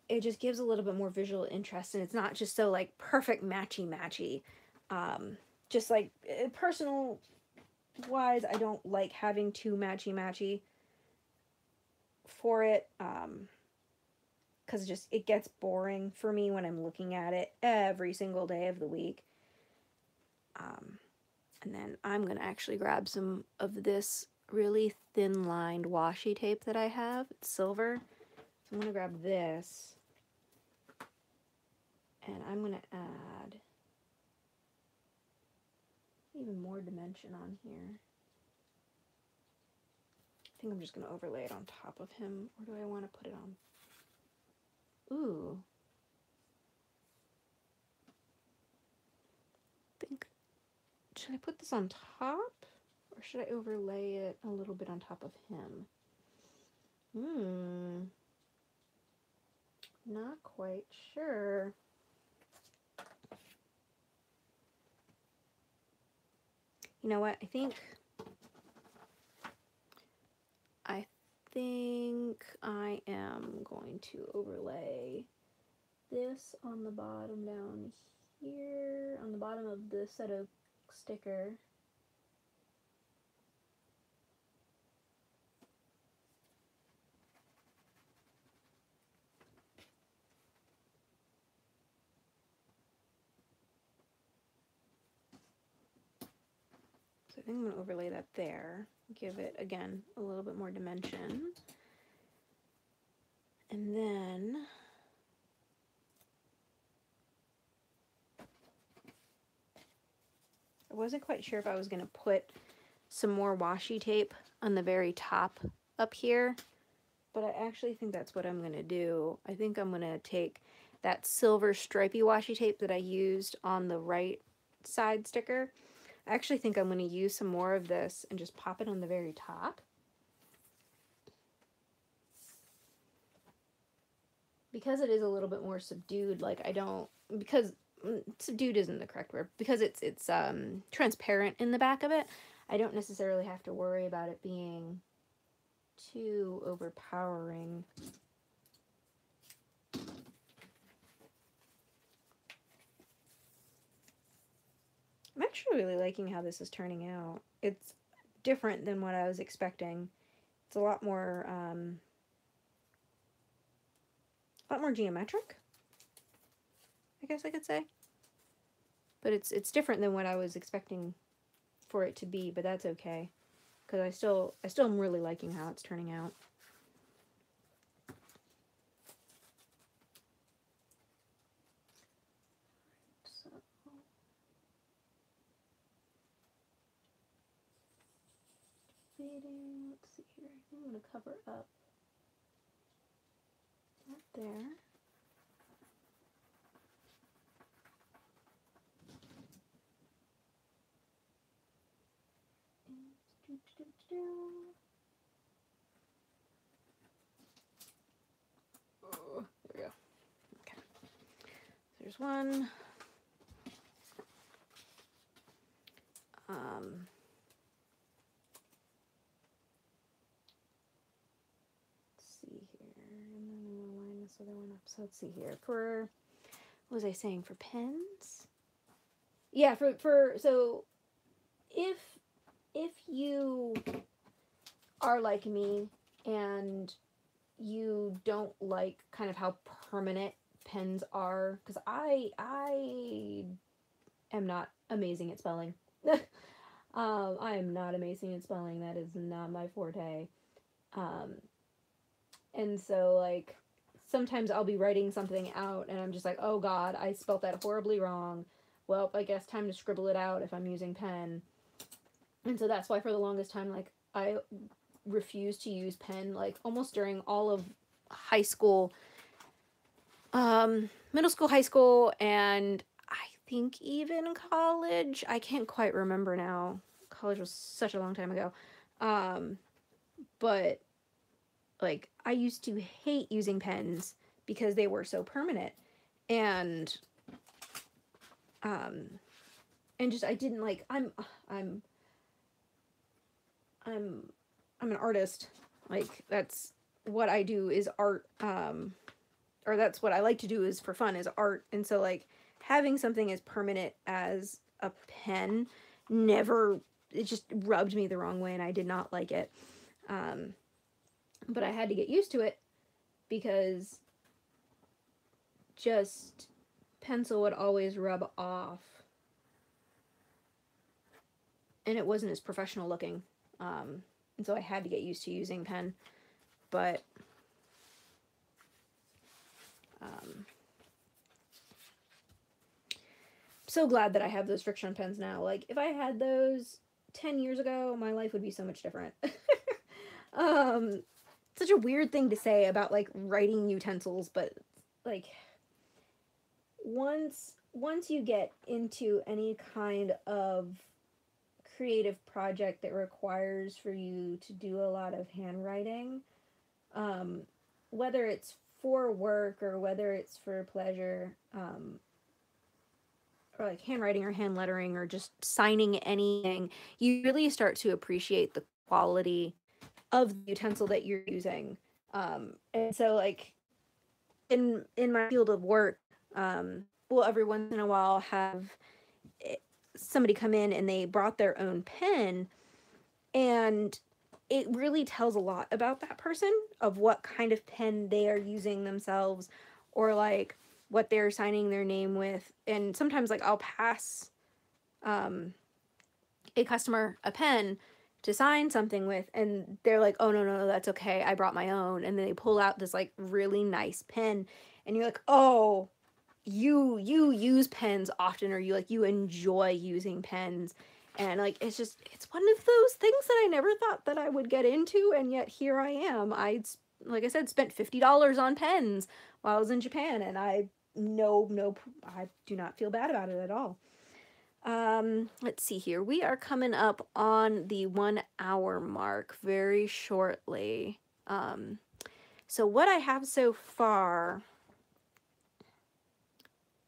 It just gives a little bit more visual interest, and it's not just so like perfect matchy. Just like personal wise, I don't like having too matchy for it, because it gets boring for me when I'm looking at it every single day of the week. And then I'm gonna actually grab some of this really thin lined washi tape that I have. It's silver. So I'm going to grab this and I'm going to add even more dimension on here. I think I'm just going to overlay it on top of him, or do I want to put it on? Ooh. Should I put this on top, or should I overlay it a little bit on top of him? Not quite sure. You know what? I think I am going to overlay this on the bottom down here, on the bottom of the set of sticker. So I think I'm going to overlay that there, give it, again, a little bit more dimension. And then I wasn't quite sure if I was going to put some more washi tape on the very top up here, but I actually think that's what I'm going to do. I think I'm going to take that silver stripy washi tape that I used on the right side sticker. I actually think I'm going to use some more of this and just pop it on the very top. Because it is a little bit more subdued, like I don't, because subdued isn't the correct word, because it's transparent in the back of it, I don't necessarily have to worry about it being too overpowering. I'm actually really liking how this is turning out. It's different than what I was expecting. It's a lot more geometric, I guess I could say. But it's different than what I was expecting for it to be, but that's okay, because I still am really liking how it's turning out. So, fading. Let's see here. I'm going to cover up right there. Oh, there we go. Okay. There's one. Let's see here. And then I'm going to line this other one up. So let's see here. For, what was I saying? For pens? Yeah, so if you are like me and you don't like kind of how permanent pens are, because I am not amazing at spelling. I am not amazing at spelling. That is not my forte. And so like sometimes I'll be writing something out and I'm just like, oh God, I spelt that horribly wrong. Well, I guess time to scribble it out if I'm using pen. And so that's why for the longest time, like I refused to use pen, like almost during all of high school, middle school, high school, and I think even college. I can't quite remember now. College was such a long time ago. But like I used to hate using pens because they were so permanent, and just I didn't like. I'm an artist. Like that's what I do is art. Or that's what I like to do is for fun is art. And so like having something as permanent as a pen never, it just rubbed me the wrong way and I did not like it. But I had to get used to it because just pencil would always rub off and it wasn't as professional looking. And so I had to get used to using pen. But so glad that I have those friction pens now. Like, if I had those 10 years ago, my life would be so much different. um, Such a weird thing to say about, like, writing utensils, but, like, once you get into any kind of creative project that requires for you to do a lot of handwriting, um, whether it's for work or whether it's for pleasure, or like handwriting or hand lettering or just signing anything, you really start to appreciate the quality of the utensil that you're using. And so, like, in my field of work, we'll every once in a while have somebody come in and they brought their own pen, and it really tells a lot about that person, of what kind of pen they are using themselves, or like what they're signing their name with. And sometimes, like, I'll pass a customer a pen to sign something with, and they're like, oh, no, no, no, that's okay, I brought my own. And then they pull out this like really nice pen, and you're like, oh, you use pens often, or you enjoy using pens. And like, it's one of those things that I never thought that I would get into, and yet here I am. Like I said, spent $50 on pens while I was in Japan, and I do not feel bad about it at all. Let's see here. We are coming up on the 1 hour mark very shortly. So what I have so far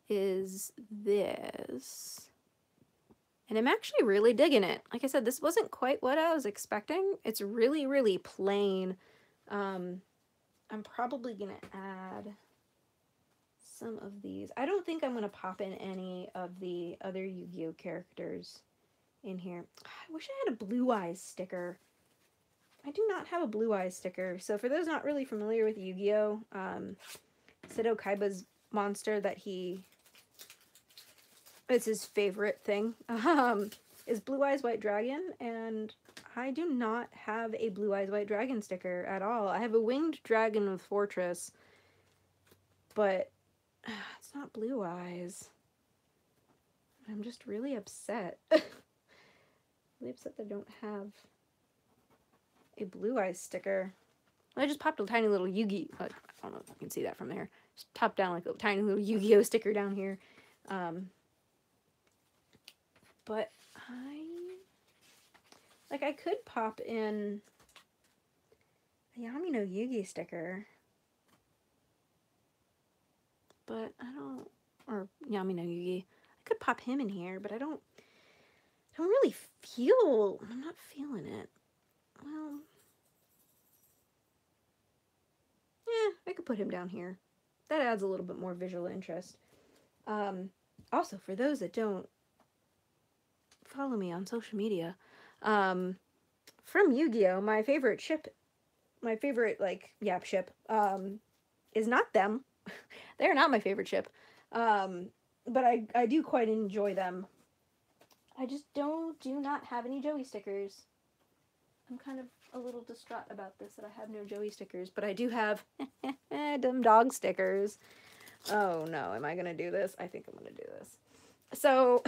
is this. And I'm actually really digging it. Like I said, this wasn't quite what I was expecting. It's really, really plain. I'm probably going to add some of these. I don't think I'm going to pop in any of the other Yu-Gi-Oh characters in here. I wish I had a Blue Eyes sticker. I do not have a Blue Eyes sticker. So for those not really familiar with Yu-Gi-Oh, Seto Kaiba's monster that it's his favorite thing, is Blue Eyes White Dragon, and I do not have a Blue Eyes White Dragon sticker at all. I have a Winged Dragon with Fortress, but it's not Blue Eyes. I'm just really upset. Really upset that I don't have a Blue Eyes sticker. I just popped a tiny little Yu-Gi-Oh! I don't know if you can see that from there. Just popped down like a tiny little Yu-Gi-Oh! Sticker down here. But I could pop in a Yami no Yugi sticker. But I don't, or Yami no Yugi. I could pop him in here, but I don't really feel, I'm not feeling it. Well, yeah, I could put him down here. That adds a little bit more visual interest. Also, for those that don't follow me on social media, from Yu-Gi-Oh, my favorite ship, is not them. They're not my favorite ship. But I do quite enjoy them. I just do not have any Joey stickers. I'm kind of a little distraught about this, that I have no Joey stickers, but I do have dumb dog stickers. Oh no, am I gonna do this? I think I'm gonna do this. So,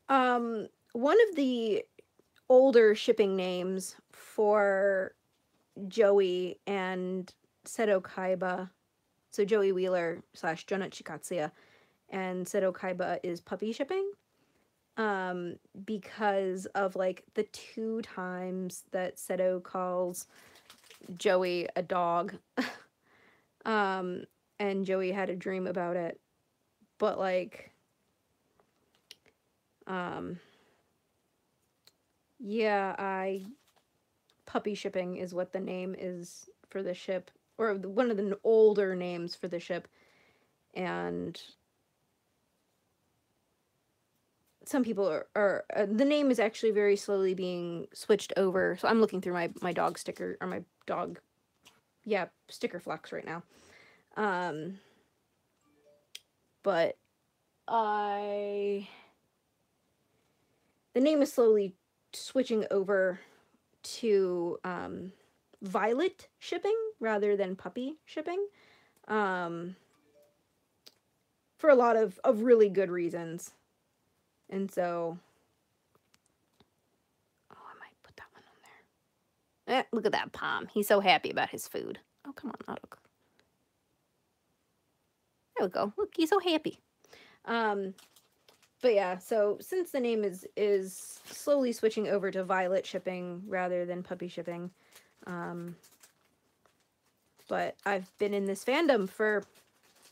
one of the older shipping names for Joey and Seto Kaiba, so Joey Wheeler / Jonah Chikatsuya, and Seto Kaiba is puppy shipping, because of like the 2 times that Seto calls Joey a dog. And Joey had a dream about it, but like, yeah, puppy shipping is what the name is for the ship, or one of the older names for the ship. And some people are the name is actually very slowly being switched over. So I'm looking through my dog sticker, or my dog, yeah, sticker flux right now. But the name is slowly switching over to Violet shipping rather than puppy shipping, for a lot of really good reasons. And so, oh, I might put that one on there. Look at that Palm. He's so happy about his food. Oh, come on, Nottook. There we go. Look, he's so happy. But yeah, so since the name is slowly switching over to Violet shipping rather than puppy shipping, but I've been in this fandom for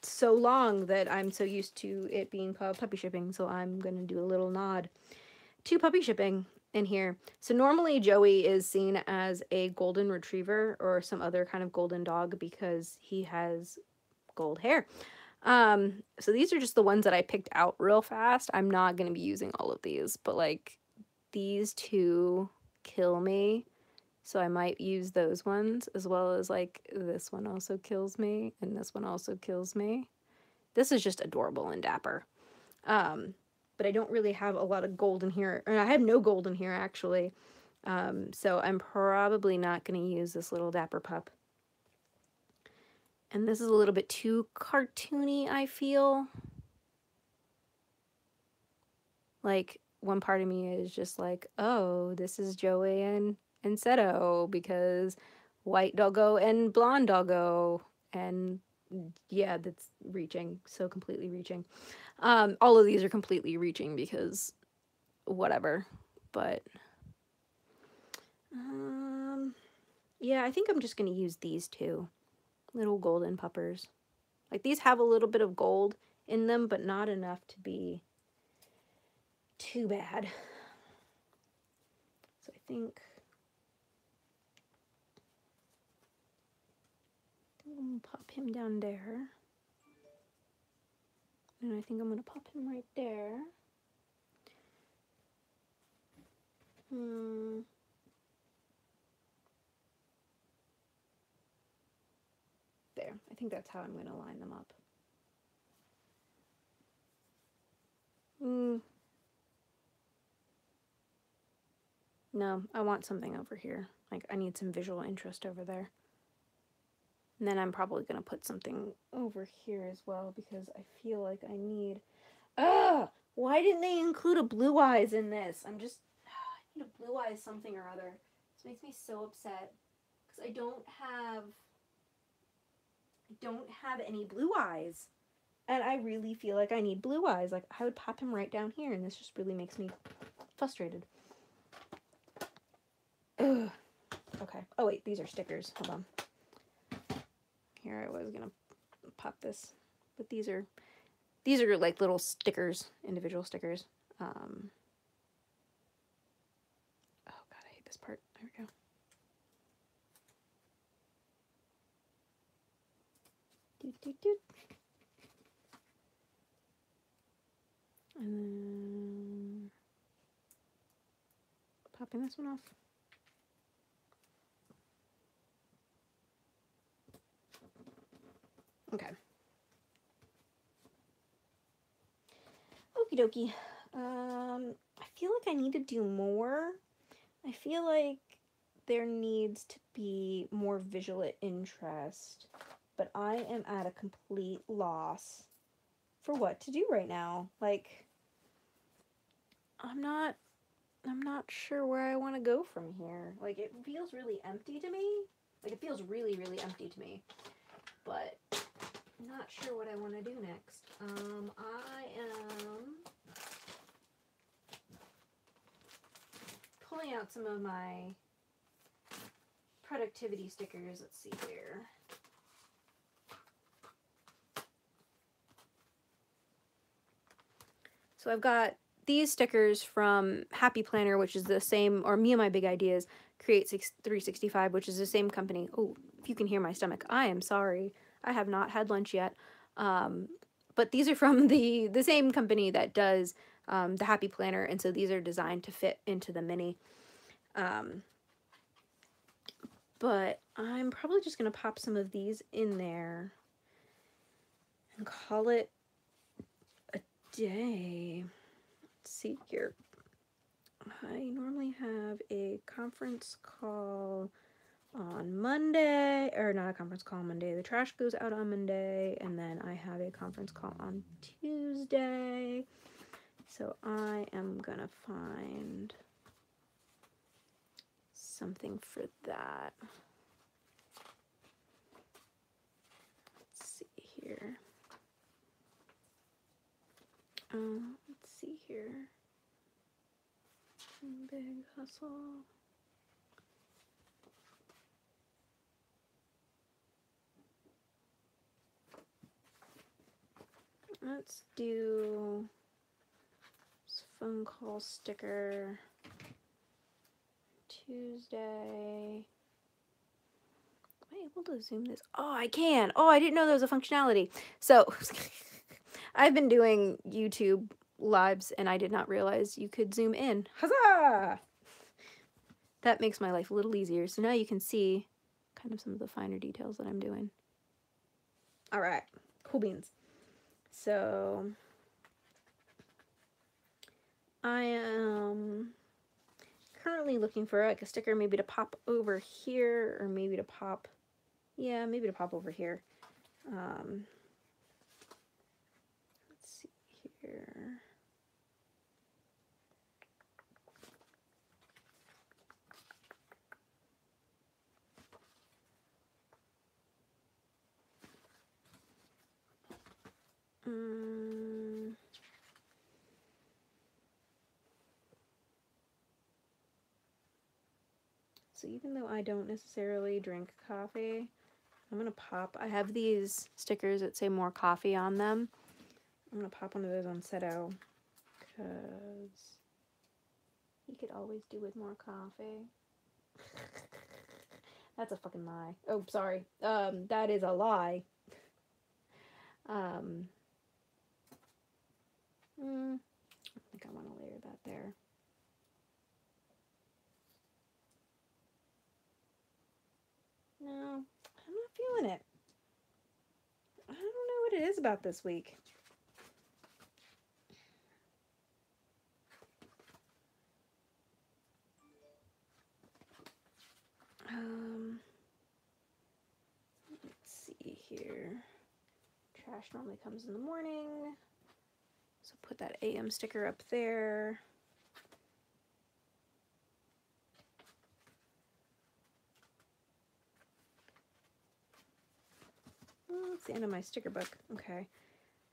so long that I'm so used to it being called puppy shipping, so I'm going to do a little nod to puppy shipping in here. So normally Joey is seen as a golden retriever or some other kind of golden dog because he has gold hair. So these are just the ones that I picked out real fast. I'm not going to be using all of these, but like these two kill me. So I might use those ones, as well as like this one also kills me and this one also kills me. This is just adorable and dapper. But I don't really have a lot of gold in here. Or I have no gold in here actually. So I'm probably not going to use this little dapper pup. And this is a little bit too cartoony, I feel. Like, one part of me is just like, oh, this is Joey and Seto, because white doggo and blonde doggo. And yeah, that's reaching, so completely reaching. All of these are completely reaching because whatever. But, yeah, I think I'm just going to use these two. Little golden puppers. Like, these have a little bit of gold in them, but not enough to be too bad. So I think I'm going to pop him down there. And I think I'm going to pop him right there. There. I think that's how I'm going to line them up. No, I want something over here. Like, I need some visual interest over there. And then I'm probably going to put something over here as well because I feel like I need... Why didn't they include a Blue Eyes in this? I need a Blue Eyes something or other. This makes me so upset because I don't have any Blue Eyes. And I really feel like I need Blue Eyes. Like, I would pop him right down here, and this just really makes me frustrated. Ugh. Okay. Oh, wait. These are stickers. Hold on. Here I was going to pop this. But these are like little stickers. Individual stickers. Oh, God. I hate this part. There we go. Doot, doot, doot. And then popping this one off. Okay. Okie dokie. I feel like I need to do more. I feel like there needs to be more visual interest, but I am at a complete loss for what to do right now. Like, I'm not sure where I want to go from here. Like, it feels really empty to me. Like, it feels really, really empty to me. But I'm not sure what I want to do next. I am pulling out some of my productivity stickers. Let's see here. So I've got these stickers from Happy Planner, which is the same, or Me and My Big Ideas, Create 365, which is the same company. Oh, if you can hear my stomach, I am sorry. I have not had lunch yet. But these are from the same company that does the Happy Planner, and so these are designed to fit into the mini. But I'm probably just going to pop some of these in there and call it a day. Let's see here. I normally have a conference call on Monday, or not a conference call on Monday. The trash goes out on Monday, and then I have a conference call on Tuesday. So I am gonna find something for that. Let's see here. Let's see here. Big hustle. Let's do this phone call sticker. Tuesday. Am I able to zoom this? Oh, I can. Oh, I didn't know there was a functionality. So I've been doing YouTube lives and I did not realize you could zoom in. Huzzah! That makes my life a little easier. So now you can see kind of some of the finer details that I'm doing. All right, cool beans. So I am currently looking for like a sticker maybe to pop over here, or maybe to pop, yeah, maybe to pop over here. Let's see here. So even though I don't necessarily drink coffee, I'm gonna pop, I have these stickers that say more coffee on them. I'm gonna pop one of those on Seto, because you could always do with more coffee. That's a fucking lie. Oh, sorry. That is a lie. I think I want to layer that there. No, I'm not feeling it. I don't know what it is about this week. Let's see here. Trash normally comes in the morning. So put that AM sticker up there. Oh, that's the end of my sticker book. Okay.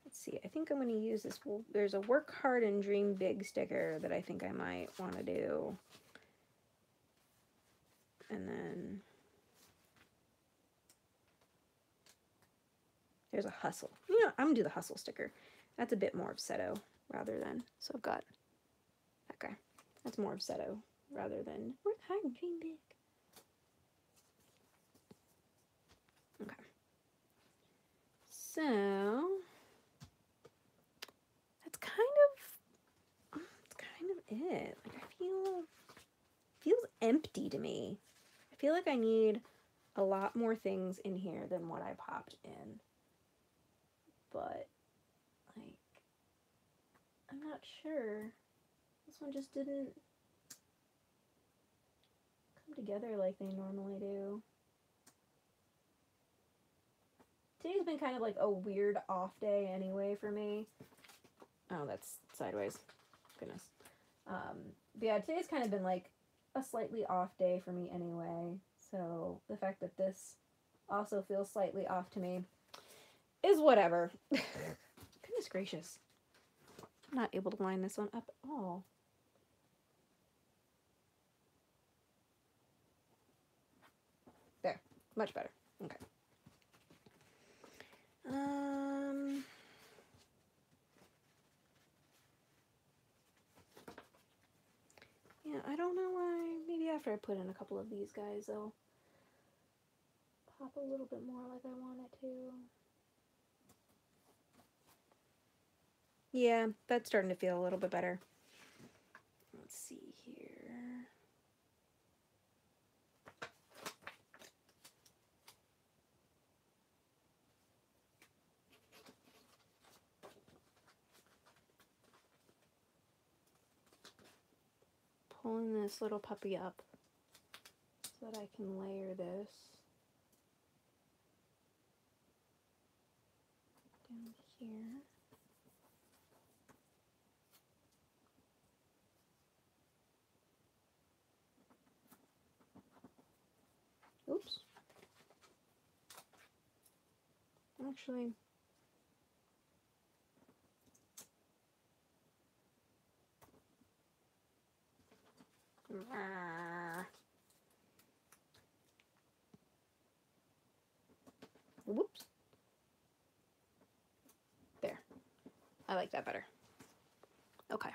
Let's see. I think I'm going to use this. Well, there's a work hard and dream big sticker that I think I might want to do. And then there's a hustle. You know, I'm going to do the hustle sticker. That's a bit more of Seto rather than, so I've got that guy. That's more of Seto rather than work hard and dream big. Okay. So that's kind of it. Like it feels empty to me. I feel like I need a lot more things in here than what I popped in. But like, I'm not sure. This one just didn't come together like they normally do. Today's been kind of like a weird off day anyway for me. Oh, that's sideways. Goodness. But yeah, today's kind of been like a slightly off day for me anyway. So the fact that this also feels slightly off to me is whatever. Goodness gracious. I'm not able to line this one up at all. There. Much better. Okay. Yeah, I don't know why. Maybe after I put in a couple of these guys, they'll pop a little bit more like I want it to. Yeah, that's starting to feel a little bit better. Let's see here. pulling this little puppy up so that I can layer this down here. Oops. Actually, whoops. There. I like that better. Okay.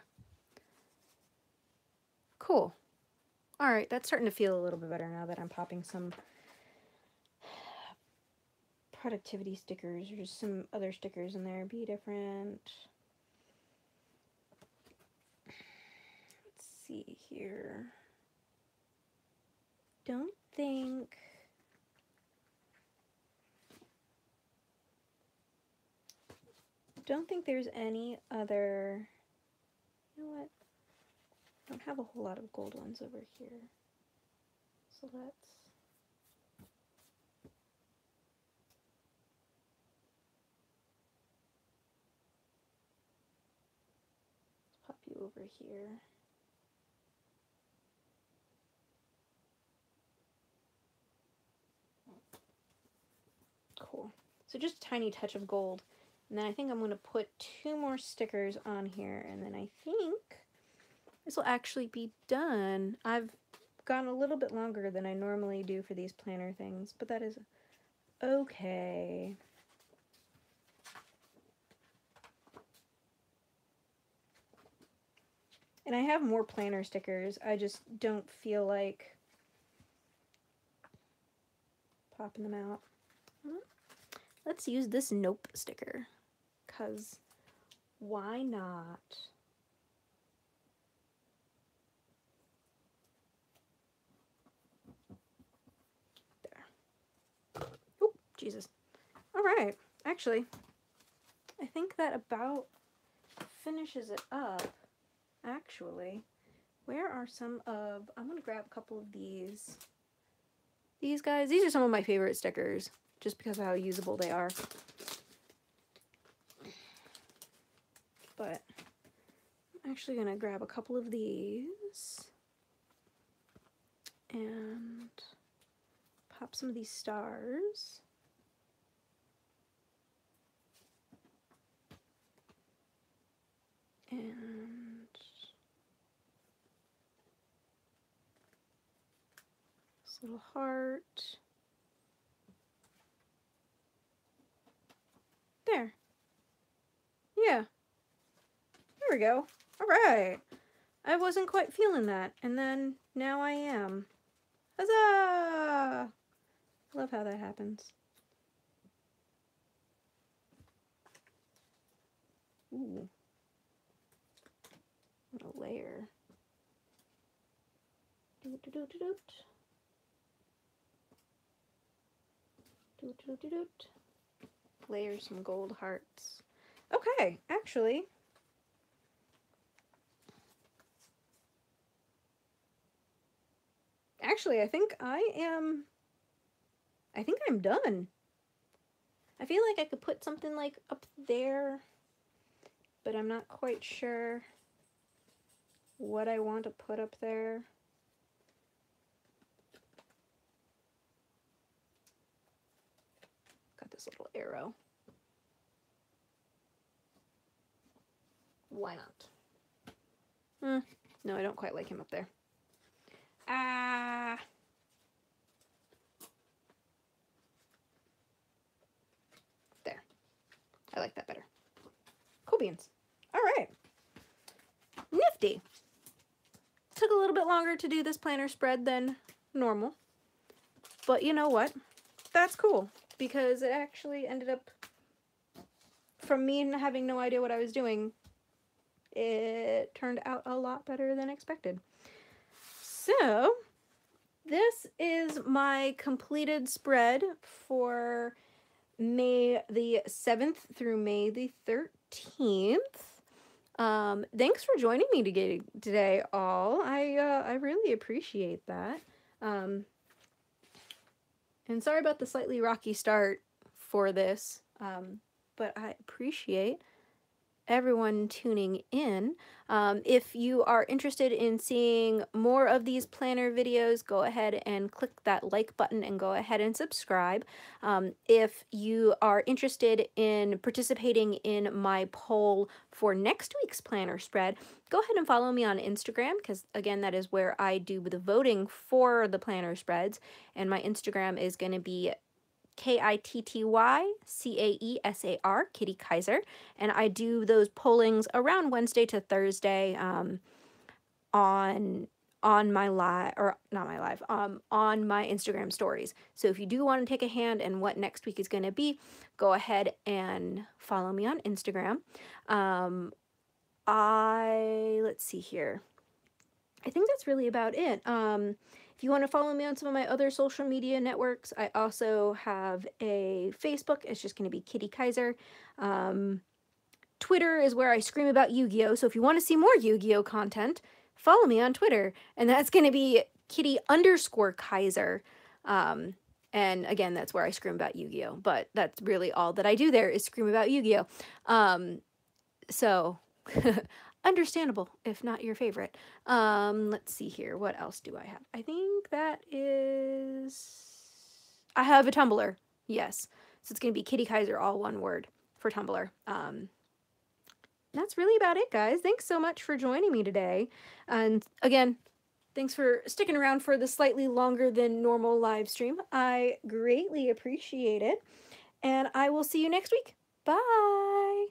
Cool. All right, that's starting to feel a little bit better now that I'm popping some productivity stickers or just some other stickers in there. Be different. Let's see here. Don't think there's any other, you know what? I don't have a whole lot of gold ones over here. So let's pop you over here. Cool. So just a tiny touch of gold. And then I think I'm going to put 2 more stickers on here, and then I think this will actually be done. I've gone a little bit longer than I normally do for these planner things, but that is okay. And I have more planner stickers. I just don't feel like popping them out. Let's use this Nope sticker, because why not? There. Oh, Jesus. All right. Actually, I think that about finishes it up. Actually, where are some of, I'm going to grab a couple of these. These guys, these are some of my favorite stickers, just because of how usable they are. But I'm actually going to grab a couple of these and pop some of these stars. And this little heart. There. Yeah. There we go. All right. I wasn't quite feeling that, and then now I am. Huzzah! Love how that happens. Ooh. A layer. Doot doot doot doot. Doot doot doot doot. Layer some gold hearts. Okay, actually. I think I'm done. I feel like I could put something like up there, but I'm not quite sure what I want to put up there. Got this little arrow. Why not? No, I don't quite like him up there. Ah. There. I like that better. Cool beans. All right. Nifty. Took a little bit longer to do this planner spread than normal. But you know what? That's cool, because it actually ended up, from me having no idea what I was doing, it turned out a lot better than expected. So this is my completed spread for May the 7th through May the 13th. Thanks for joining me today, all. I really appreciate that. Um, and sorry about the slightly rocky start for this, but I appreciate everyone tuning in. If you are interested in seeing more of these planner videos, go ahead and click that like button and go ahead and subscribe. If you are interested in participating in my poll for next week's planner spread, go ahead and follow me on Instagram, because again, that is where I do the voting for the planner spreads, and my Instagram is going to be KITTYCAESAR, Kitty Kaiser, and I do those pollings around Wednesday to Thursday on my live, or not my live, on my Instagram stories. So if you do want to take a hand in what next week is going to be, go ahead and follow me on Instagram. Let's see here. I think that's really about it. If you want to follow me on some of my other social media networks, I also have a Facebook. It's just going to be Kitty Kaiser. Twitter is where I scream about Yu-Gi-Oh! So if you want to see more Yu-Gi-Oh! Content, follow me on Twitter. And that's going to be Kitty_Kaiser. And again, that's where I scream about Yu-Gi-Oh! But that's really all that I do there is scream about Yu-Gi-Oh! So understandable if not your favorite. Let's see here. What else do I have? I think that is... I have a Tumblr. Yes. So it's going to be Kitty Kaiser, all one word, for Tumblr. That's really about it, guys. Thanks so much for joining me today. And again, thanks for sticking around for the slightly longer than normal live stream. I greatly appreciate it. And I will see you next week. Bye!